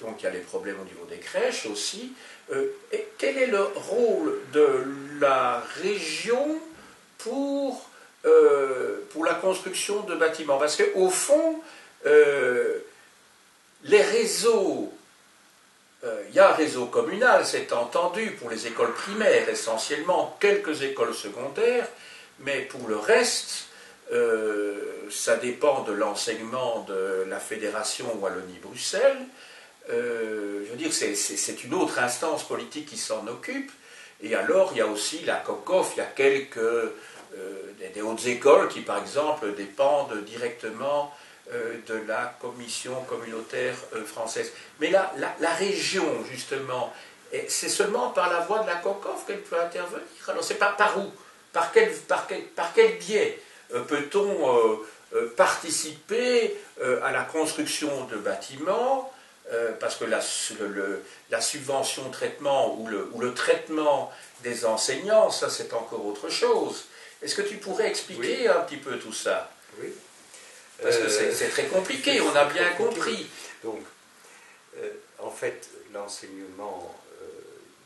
Donc il y a les problèmes au niveau des crèches aussi. Et quel est le rôle de la région pour la construction de bâtiments? Parce qu'au fond, les réseaux, il y a un réseau communal, c'est entendu, pour les écoles primaires essentiellement, quelques écoles secondaires, mais pour le reste, ça dépend de l'enseignement de la Fédération Wallonie-Bruxelles. Je veux dire, c'est une autre instance politique qui s'en occupe. Et alors, il y a aussi la COCOF, il y a des hautes écoles qui, par exemple, dépendent directement de la Commission communautaire française. Mais la région, justement, c'est seulement par la voie de la COCOF qu'elle peut intervenir. Alors, c'est par où? Par quel biais peut-on participer à la construction de bâtiments parce que la subvention de traitement ou le traitement des enseignants, ça c'est encore autre chose. Est-ce que tu pourrais expliquer un petit peu tout ça? Oui. Parce que c'est très compliqué, on a bien compris. Donc, en fait, l'enseignement,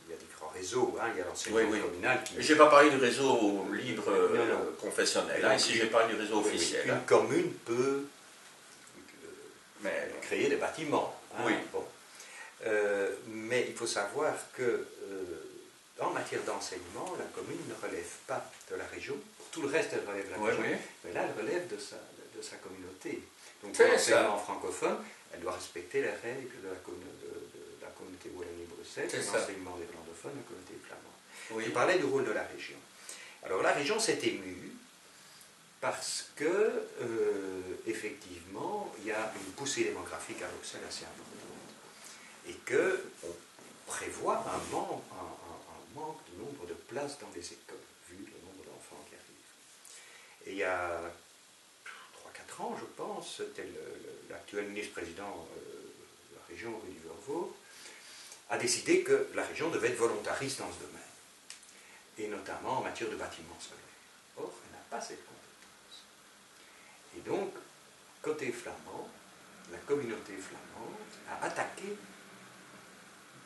il y a différents réseaux. Il y a l'enseignement communal qui... Je n'ai pas parlé du réseau libre confessionnel. Ici, j'ai parlé du réseau officiel. Une commune peut créer des bâtiments. Oui. Bon. Mais il faut savoir que en matière d'enseignement, la commune ne relève pas de la région. Tout le reste, elle relève de la région. Mais là, elle relève de sa communauté. Donc, pour l'enseignement francophone, elle doit respecter les règles de la communauté Wallonie-Bruxelles, l'enseignement néerlandophone, la communauté flamande. Oui. Je parlais du rôle de la région. Alors, la région s'est émue parce que, effectivement, il y a une poussée démographique à Bruxelles assez importante. Et qu'on prévoit un manque de nombre de places dans les écoles, vu le nombre d'enfants qui arrivent. Et il y a 3-4 ans, je pense, c'était l'actuel ministre-président de la région, Rudy Vervoort, a décidé que la région devait être volontariste dans ce domaine, et notamment en matière de bâtiments scolaires. Or, elle n'a pas cette compétence. Et donc, côté flamand, la communauté flamande a attaqué,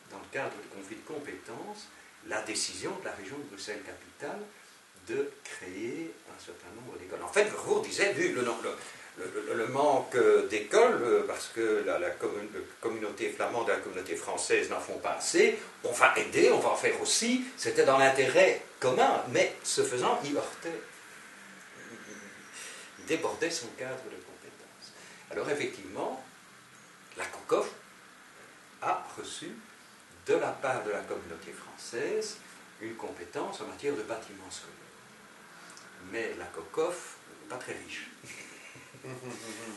dans le cadre de conflit de compétences, la décision de la région de Bruxelles-Capitale de créer un certain nombre d'écoles. En fait, Vervoort disait, vu le manque d'écoles, parce que la communauté flamande et la communauté française n'en font pas assez, on va aider, on va en faire aussi, c'était dans l'intérêt commun, mais ce faisant, il débordait son cadre de compétences. Alors effectivement, la COCOF a reçu de la part de la communauté française une compétence en matière de bâtiments scolaires. Mais la COCOF n'est pas très riche.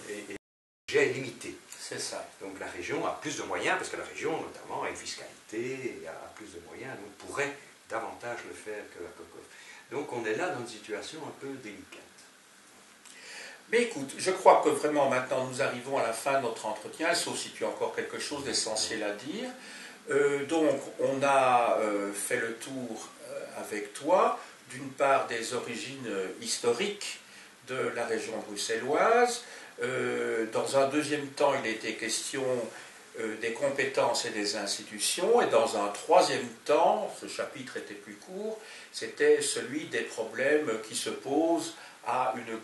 et le budget est limité. C'est ça. Donc la région a plus de moyens, parce que la région notamment a une fiscalité, et a plus de moyens, donc pourrait davantage le faire que la COCOF. Donc on est là dans une situation un peu délicate. Mais écoute, je crois que vraiment maintenant nous arrivons à la fin de notre entretien, sauf si tu as encore quelque chose d'essentiel à dire. Donc on a fait le tour avec toi, d'une part des origines historiques de la région bruxelloise. Dans un deuxième temps, il était question des compétences et des institutions. Et dans un troisième temps, ce chapitre était plus court, c'était celui des problèmes qui se posent à une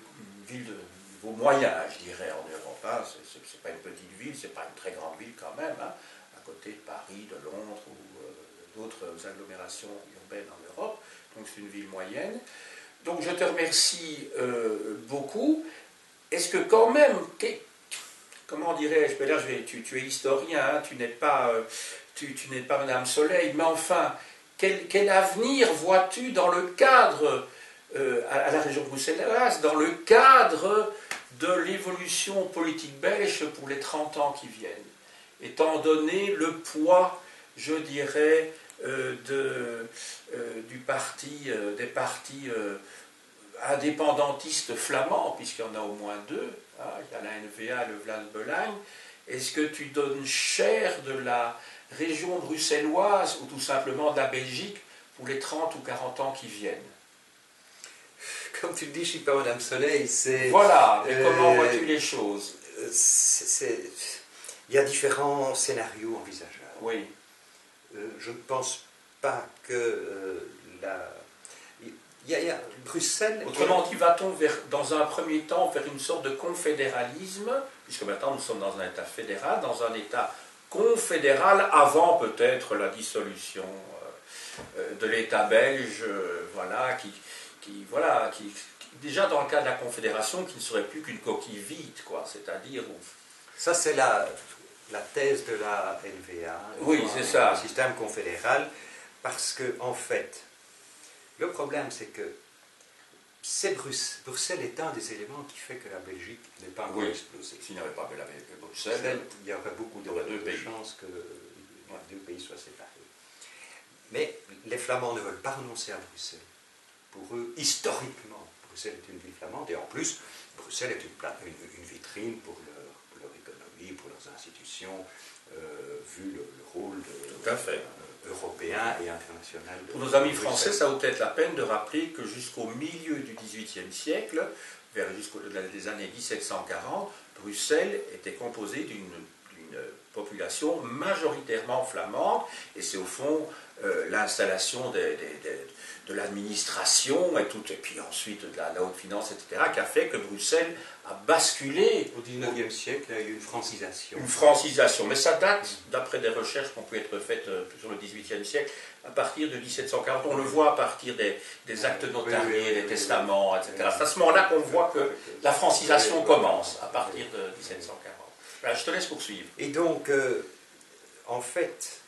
ville de niveau moyen, je dirais, en Europe. Hein. C'est pas une petite ville, c'est pas une très grande ville quand même, hein, à côté de Paris, de Londres ou d'autres agglomérations urbaines en Europe. Donc c'est une ville moyenne. Donc je te remercie beaucoup. Est-ce que quand même, comment dirais-je, là tu es historien, hein, tu n'es pas Madame Soleil, mais enfin, quel avenir vois-tu dans le cadre, à la région bruxelloise, dans le cadre de l'évolution politique belge pour les 30 ans qui viennent, étant donné le poids, je dirais, des partis indépendantistes flamands, puisqu'il y en a au moins deux, hein, il y a la NVA et le Vlaams Belang. Est-ce que tu donnes cher de la région bruxelloise ou tout simplement de la Belgique pour les 30 ou 40 ans qui viennent? Comme tu le dis, je ne suis pas Madame Soleil, c'est... Voilà, mais comment vois-tu les choses? Il y a différents scénarios envisageables. Oui. Je ne pense pas que Bruxelles... Autrement dit, va-t-on dans un premier temps vers une sorte de confédéralisme, puisque maintenant nous sommes dans un État fédéral, dans un État confédéral avant peut-être la dissolution de l'État belge, voilà, qui déjà dans le cas de la Confédération, qui ne serait plus qu'une coquille vide, quoi, c'est-à-dire... Ça, c'est la thèse de la NVA, oui, c'est ça. Le système confédéral, parce que, en fait, le problème, c'est que Bruxelles est un des éléments qui fait que la Belgique n'est pas encore explosée. S'il n'y avait pas Bruxelles, il y aurait beaucoup de chances que les deux pays soient séparés. Mais les Flamands ne veulent pas renoncer à Bruxelles. Pour eux, historiquement, Bruxelles est une ville flamande, et en plus, Bruxelles est une vitrine pour leur économie, crédible pour leurs institutions, vu le rôle Tout à fait. Européen et international. Pour nos amis français, ça vaut peut-être la peine de rappeler que jusqu'au milieu du XVIIIe siècle, jusqu'aux des années 1740, Bruxelles était composée d'une population majoritairement flamande, et c'est au fond l'installation de l'administration et puis ensuite de la haute finance, etc., qui a fait que Bruxelles a basculé. Au XIXe siècle, il y a eu une francisation. Une francisation, mais ça date, d'après des recherches qui ont pu être faites sur le XVIIIe siècle, à partir de 1740. On le voit à partir des actes notariés, des testaments, etc. C'est à ce moment-là qu'on voit que la francisation commence, à partir de 1740. Voilà, je te laisse poursuivre. Et donc, en fait,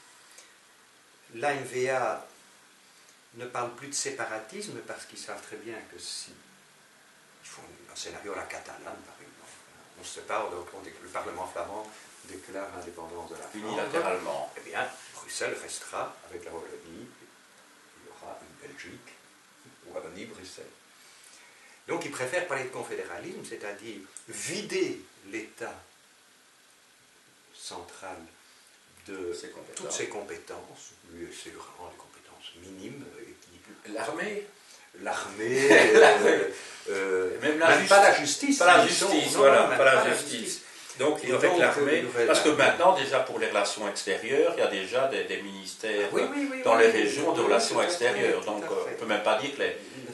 l'ANVA ne parle plus de séparatisme parce qu'ils savent très bien que si ils font un scénario à la catalane, par exemple, on se sépare, donc le Parlement flamand déclare l'indépendance de la France. Unilatéralement. Eh bien, Bruxelles restera avec la Wallonie, il y aura une Belgique, Wallonie-Bruxelles. Donc ils préfèrent parler de confédéralisme, c'est-à-dire vider l'État central de toutes ses compétences, lui c'est vraiment des compétences minimes. L'armée même pas la justice. Pas la justice, voilà, pas la justice. Donc il y aurait l'armée, parce que maintenant déjà pour les relations extérieures, il y a déjà des ministères dans les régions de relations extérieures. Donc on ne peut même pas dire que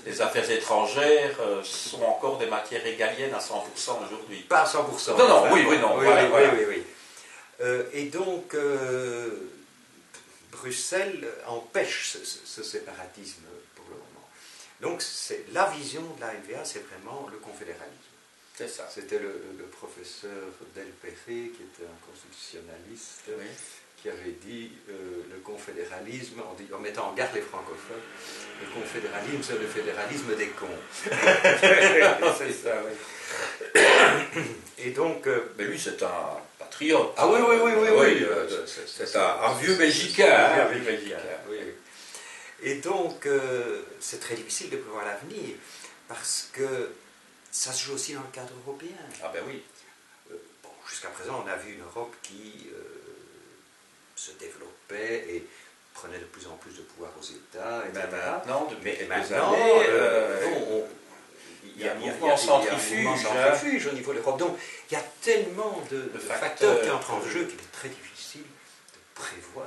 les affaires étrangères sont encore des matières régaliennes à 100% aujourd'hui. Pas à 100%. Non, oui, non. Oui. Et donc Bruxelles empêche ce séparatisme pour le moment. Donc la vision de la NVA, c'est vraiment le confédéralisme. C'est ça. C'était le professeur Delperré, qui était un constitutionnaliste, qui avait dit le confédéralisme, en mettant en garde les francophones, le confédéralisme, c'est le fédéralisme des cons. C'est ça, oui. Et donc... mais lui, c'est un patriote. Ah oui. C'est un vieux Belgicain. Oui. Et donc, c'est très difficile de prévoir l'avenir, parce que ça se joue aussi dans le cadre européen. Ah ben oui. Jusqu'à présent, on a vu une Europe qui se développait et prenait de plus en plus de pouvoir aux États. Mais maintenant, depuis quelques maintenant, années, il y a un mouvement centrifuge au niveau de l'Europe. Donc, il y a tellement de facteurs qui entrent en jeu qu'il est très difficile de prévoir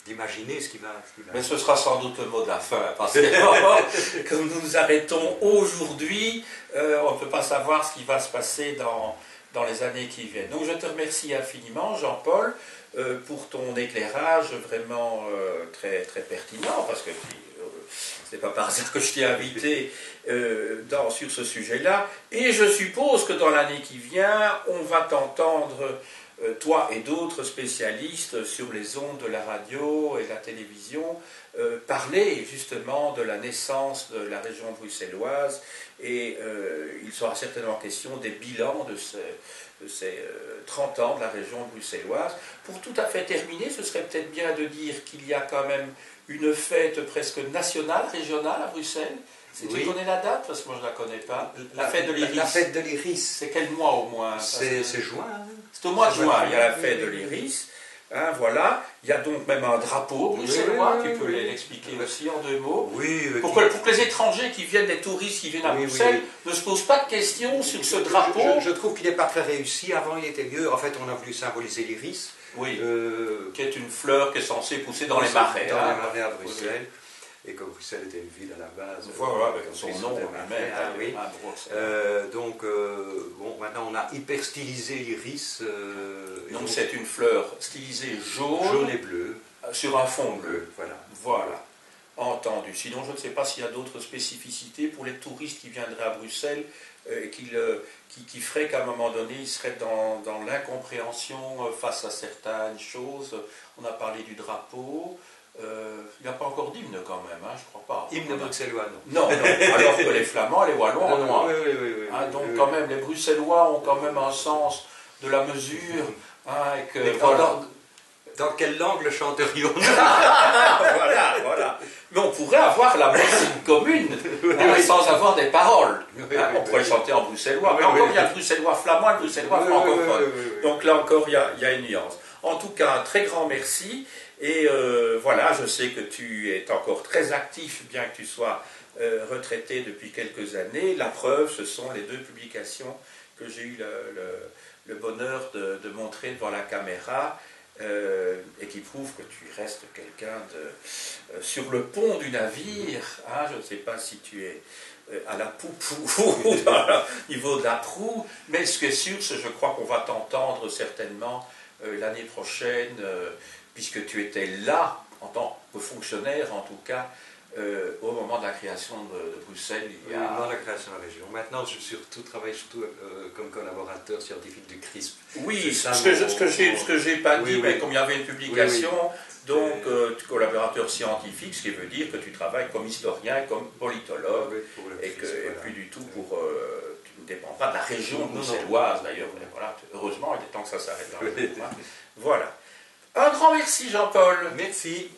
d'imaginer ce qui va... Mais ce sera sans doute le mot de la fin, parce que comme nous nous arrêtons aujourd'hui, on ne peut pas savoir ce qui va se passer dans les années qui viennent. Donc je te remercie infiniment, Jean-Paul, pour ton éclairage vraiment très, très pertinent, parce que ce n'est pas par hasard que je t'ai invité sur ce sujet-là, et je suppose que dans l'année qui vient, on va t'entendre... toi et d'autres spécialistes sur les ondes de la radio et de la télévision parler justement de la naissance de la région bruxelloise, et il sera certainement question des bilans de ces 30 ans de la région bruxelloise. Pour tout à fait terminer, ce serait peut-être bien de dire qu'il y a quand même une fête presque nationale, régionale à Bruxelles. Tu connais la date? Parce que moi je ne la connais pas. La fête de l'Iris. La fête de l'Iris. C'est quel mois au moins? C'est juin. C'est au mois de juin, il y a la fête de l'Iris. Hein, voilà. Il y a donc même un drapeau bruxellois, tu peux l'expliquer aussi en 2 mots. Pour que les étrangers qui viennent, les touristes qui viennent à Bruxelles, ne se posent pas de questions sur ce drapeau. Je trouve qu'il n'est pas très réussi. Avant, il était mieux. En fait, on a voulu symboliser l'Iris. Oui, qui est une fleur qui est censée pousser dans les marais. Dans les marais à Bruxelles. Et que Bruxelles était une ville à la base. Voilà, avec son nom lui-même. Donc, maintenant on a hyper stylisé l'iris. Donc c'est une fleur stylisée jaune et bleu. Sur un fond bleu. Voilà. Entendu. Sinon, je ne sais pas s'il y a d'autres spécificités pour les touristes qui viendraient à Bruxelles, qui feraient qu'à un moment donné, ils seraient dans l'incompréhension face à certaines choses. On a parlé du drapeau. Il n'y a pas encore d'hymne quand même, je ne crois pas. Hymne bruxellois, non. Non, alors que les Flamands, les Wallons en ont. Oui. Donc quand même, les Bruxellois ont quand même un sens de la mesure. Et que, dans quelle langue le chanterions-nous? Voilà. Mais on pourrait avoir la musique commune, sans avoir des paroles. On pourrait chanter en bruxellois. Mais encore, il y a le bruxellois flamand et le bruxellois francophone. Donc là encore, il y a une nuance. En tout cas, un très grand merci. Et voilà, je sais que tu es encore très actif, bien que tu sois retraité depuis quelques années. La preuve, ce sont les 2 publications que j'ai eu le bonheur de montrer devant la caméra. Et qui prouve que tu restes quelqu'un sur le pont du navire. Hein, je ne sais pas si tu es à la poupe ou au niveau de la proue, mais ce qui est sûr, c'est je crois qu'on va t'entendre certainement l'année prochaine, puisque tu étais là en tant que fonctionnaire, en tout cas, au moment de la création de Bruxelles. Dans la création de la région. Maintenant, je travaille surtout comme collaborateur scientifique du CRISP. Oui, ce que j'ai pas dit, mais comme il y avait une publication, donc collaborateur scientifique, ce qui veut dire que tu travailles comme historien, comme politologue, et plus du tout tu ne dépends pas de la région bruxelloise d'ailleurs. Voilà, heureusement, il est temps que ça s'arrête. Voilà. Un grand merci Jean-Paul. Merci.